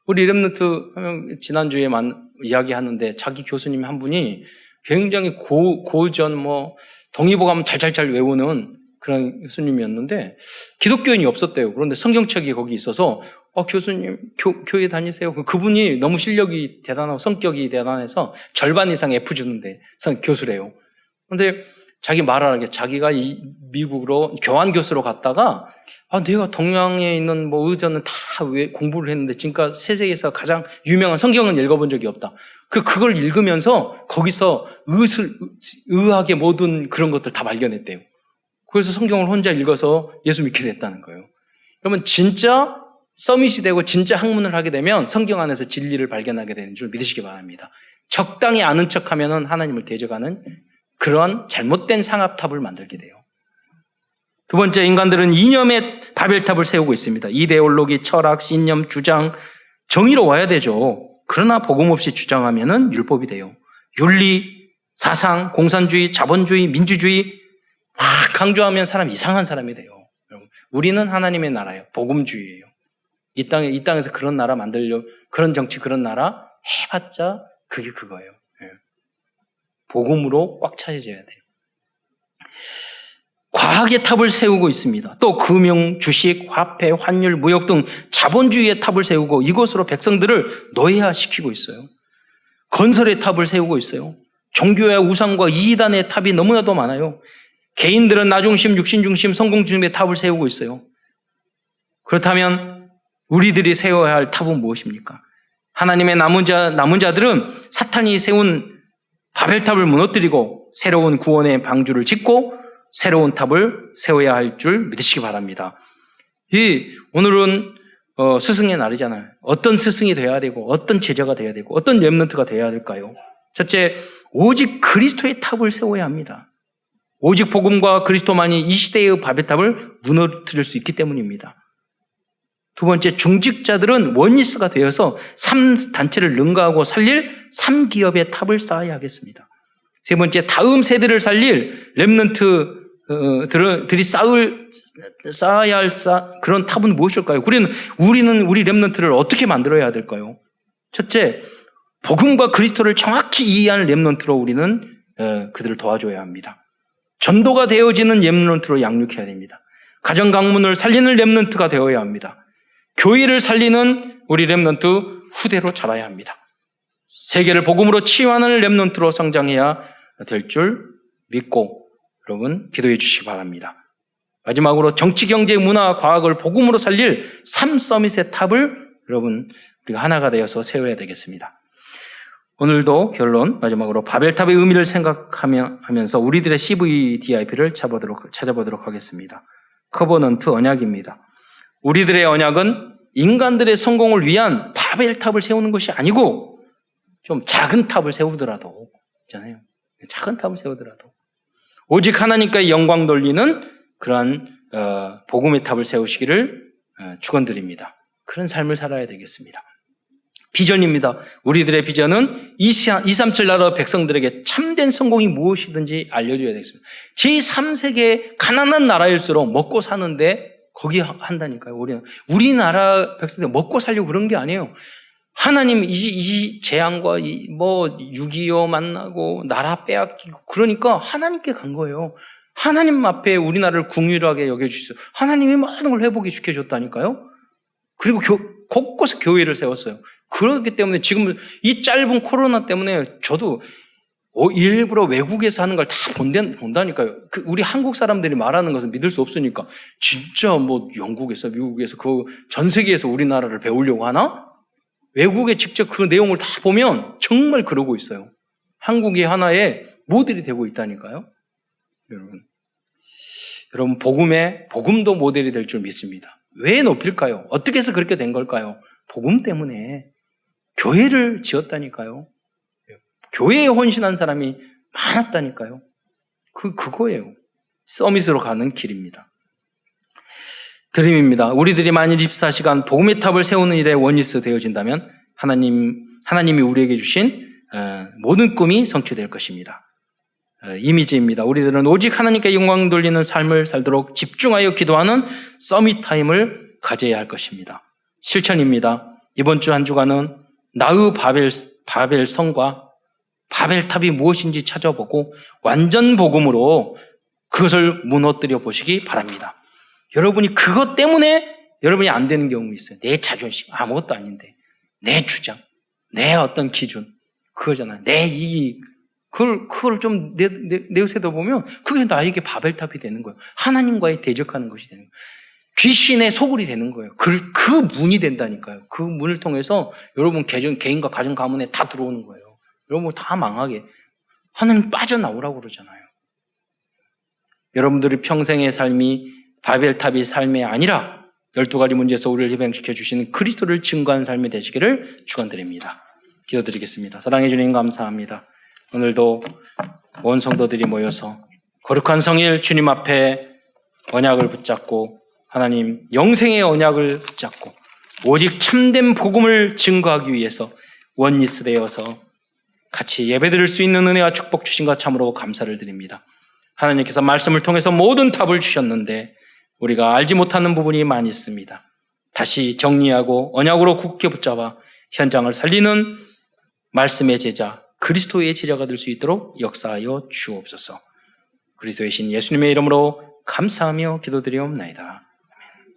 우리 렘넌트 지난주에 이야기하는데 자기 교수님 한 분이 굉장히 고전 동의보감 잘잘잘 외우는 그런 교수님이었는데 기독교인이 없었대요. 그런데 성경책이 거기 있어서 교수님 교회 다니세요. 그분이 너무 실력이 대단하고 성격이 대단해서 절반 이상 F 주는데 교수래요. 그런데 자기 말하는 게 자기가 미국으로 교환 교수로 갔다가 내가 동양에 있는 의전은 다 공부를 했는데 지금까지 세계에서 가장 유명한 성경은 읽어본 적이 없다. 그걸 읽으면서 거기서 의학의 모든 그런 것들 다 발견했대요. 그래서 성경을 혼자 읽어서 예수 믿게 됐다는 거예요. 그러면 진짜 서밋이 되고 진짜 학문을 하게 되면 성경 안에서 진리를 발견하게 되는 줄 믿으시기 바랍니다. 적당히 아는 척하면은 하나님을 대적하는 그런 잘못된 상합탑을 만들게 돼요. 두 번째, 인간들은 이념의 바벨탑을 세우고 있습니다. 이데올로기, 철학, 신념, 주장, 정의로 와야 되죠. 그러나 복음 없이 주장하면은 율법이 돼요. 윤리, 사상, 공산주의, 자본주의, 민주주의 막 강조하면 사람 이상한 사람이 돼요. 우리는 하나님의 나라예요. 복음주의예요. 이 땅에서 그런 나라 만들려, 그런 정치, 그런 나라 해봤자 그게 그거예요. 복음으로 꽉 차져야 돼요. 과학의 탑을 세우고 있습니다. 또 금융, 주식, 화폐, 환율, 무역 등 자본주의의 탑을 세우고 이것으로 백성들을 노예화시키고 있어요. 건설의 탑을 세우고 있어요. 종교와 우상과 이단의 탑이 너무나도 많아요. 개인들은 나중심, 육신중심, 성공중심의 탑을 세우고 있어요. 그렇다면 우리들이 세워야 할 탑은 무엇입니까? 하나님의 남은 자들은 사탄이 세운 바벨탑을 무너뜨리고 새로운 구원의 방주를 짓고 새로운 탑을 세워야 할 줄 믿으시기 바랍니다. 오늘은 스승의 날이잖아요. 어떤 스승이 되어야 되고 어떤 제자가 되어야 되고 어떤 렘넌트가 되어야 될까요? 첫째, 오직 그리스도의 탑을 세워야 합니다. 오직 복음과 그리스도만이 이 시대의 바벨탑을 무너뜨릴 수 있기 때문입니다. 두 번째, 중직자들은 원리스가 되어서 3단체를 능가하고 살릴 3기업의 탑을 쌓아야 하겠습니다. 세 번째, 다음 세대를 살릴 렘넌트들이 쌓아야 할 그런 탑은 무엇일까요? 우리는 우리 렘넌트를 어떻게 만들어야 될까요? 첫째, 복음과 그리스도를 정확히 이해하는 렘넌트로 우리는 그들을 도와줘야 합니다. 전도가 되어지는 렘넌트로 양육해야 됩니다. 가정 강문을 살리는 렘넌트가 되어야 합니다. 교회를 살리는 우리 렘넌트 후대로 자라야 합니다. 세계를 복음으로 치유하는 렘넌트로 성장해야 될 줄 믿고 여러분 기도해 주시기 바랍니다. 마지막으로 정치, 경제, 문화, 과학을 복음으로 살릴 3서밋의 탑을 여러분 우리가 하나가 되어서 세워야 되겠습니다. 오늘도 결론 마지막으로 바벨탑의 의미를 생각하면서 우리들의 CVDIP를 찾아보도록 하겠습니다. 커버넌트 언약입니다. 우리들의 언약은 인간들의 성공을 위한 바벨탑을 세우는 것이 아니고 좀 작은 탑을 세우더라도 있잖아요. 작은 탑을 세우더라도 오직 하나님께 영광 돌리는 그러한 복음의 탑을 세우시기를 축원드립니다. 그런 삶을 살아야 되겠습니다. 비전입니다. 우리들의 비전은 237 나라 백성들에게 참된 성공이 무엇이든지 알려줘야 되겠습니다. 제3세계 가난한 나라일수록 먹고 사는데 거기 한다니까요. 우리나라 백성들 먹고 살려고 그런 게 아니에요. 하나님 이 재앙과 6.25 만나고 나라 빼앗기고 그러니까 하나님께 간 거예요. 하나님 앞에 우리나라를 긍휼하게 여겨주셨어요. 하나님이 많은 걸 회복해 시켜줬다니까요. 그리고 곳곳에 교회를 세웠어요. 그렇기 때문에 지금 이 짧은 코로나 때문에 저도 일부러 외국에서 하는 걸 다 본다니까요. 우리 한국 사람들이 말하는 것은 믿을 수 없으니까 진짜 뭐 영국에서 미국에서 전 세계에서 우리나라를 배우려고 하나? 외국에 직접 그 내용을 다 보면 정말 그러고 있어요. 한국이 하나의 모델이 되고 있다니까요. 여러분 복음도 모델이 될 줄 믿습니다. 왜 높일까요? 어떻게 해서 그렇게 된 걸까요? 복음 때문에 교회를 지었다니까요. 교회에 헌신한 사람이 많았다니까요. 그거예요. 서밋으로 가는 길입니다. 드림입니다. 우리들이 만일 24시간 복음의 탑을 세우는 일에 원리스 되어진다면 하나님이 우리에게 주신 모든 꿈이 성취될 것입니다. 이미지입니다. 우리들은 오직 하나님께 영광 돌리는 삶을 살도록 집중하여 기도하는 서밋 타임을 가져야 할 것입니다. 실천입니다. 이번 주 한 주간은 나의 바벨 성과 바벨탑이 무엇인지 찾아보고 완전 복음으로 그것을 무너뜨려 보시기 바랍니다. 여러분이 그것 때문에 여러분이 안 되는 경우 있어요. 내 자존심, 아무것도 아닌데 내 주장, 내 어떤 기준, 그거잖아요. 내 이익, 그걸 좀 내세다 보면 그게 나에게 바벨탑이 되는 거예요. 하나님과의 대적하는 것이 되는 거예요. 귀신의 소굴이 되는 거예요. 그 문이 된다니까요. 그 문을 통해서 여러분 개인과 가정 가문에 다 들어오는 거예요. 여러분 다 망하게. 하나님 빠져나오라고 그러잖아요. 여러분들의 평생의 삶이 바벨탑이 삶이 아니라 12가지 문제에서 우리를 해방시켜 주시는 그리스도를 증거하는 삶이 되시기를 축원드립니다. 기도드리겠습니다. 사랑해 주님 감사합니다. 오늘도 온 성도들이 모여서 거룩한 성일 주님 앞에 언약을 붙잡고 하나님 영생의 언약을 붙잡고 오직 참된 복음을 증거하기 위해서 원리스 되어서 같이 예배드릴 수 있는 은혜와 축복 주신 것 참으로 감사를 드립니다. 하나님께서 말씀을 통해서 모든 답을 주셨는데 우리가 알지 못하는 부분이 많이 있습니다. 다시 정리하고 언약으로 굳게 붙잡아 현장을 살리는 말씀의 제자, 그리스도의 제자가 될 수 있도록 역사하여 주옵소서. 그리스도의 신 예수님의 이름으로 감사하며 기도드리옵나이다.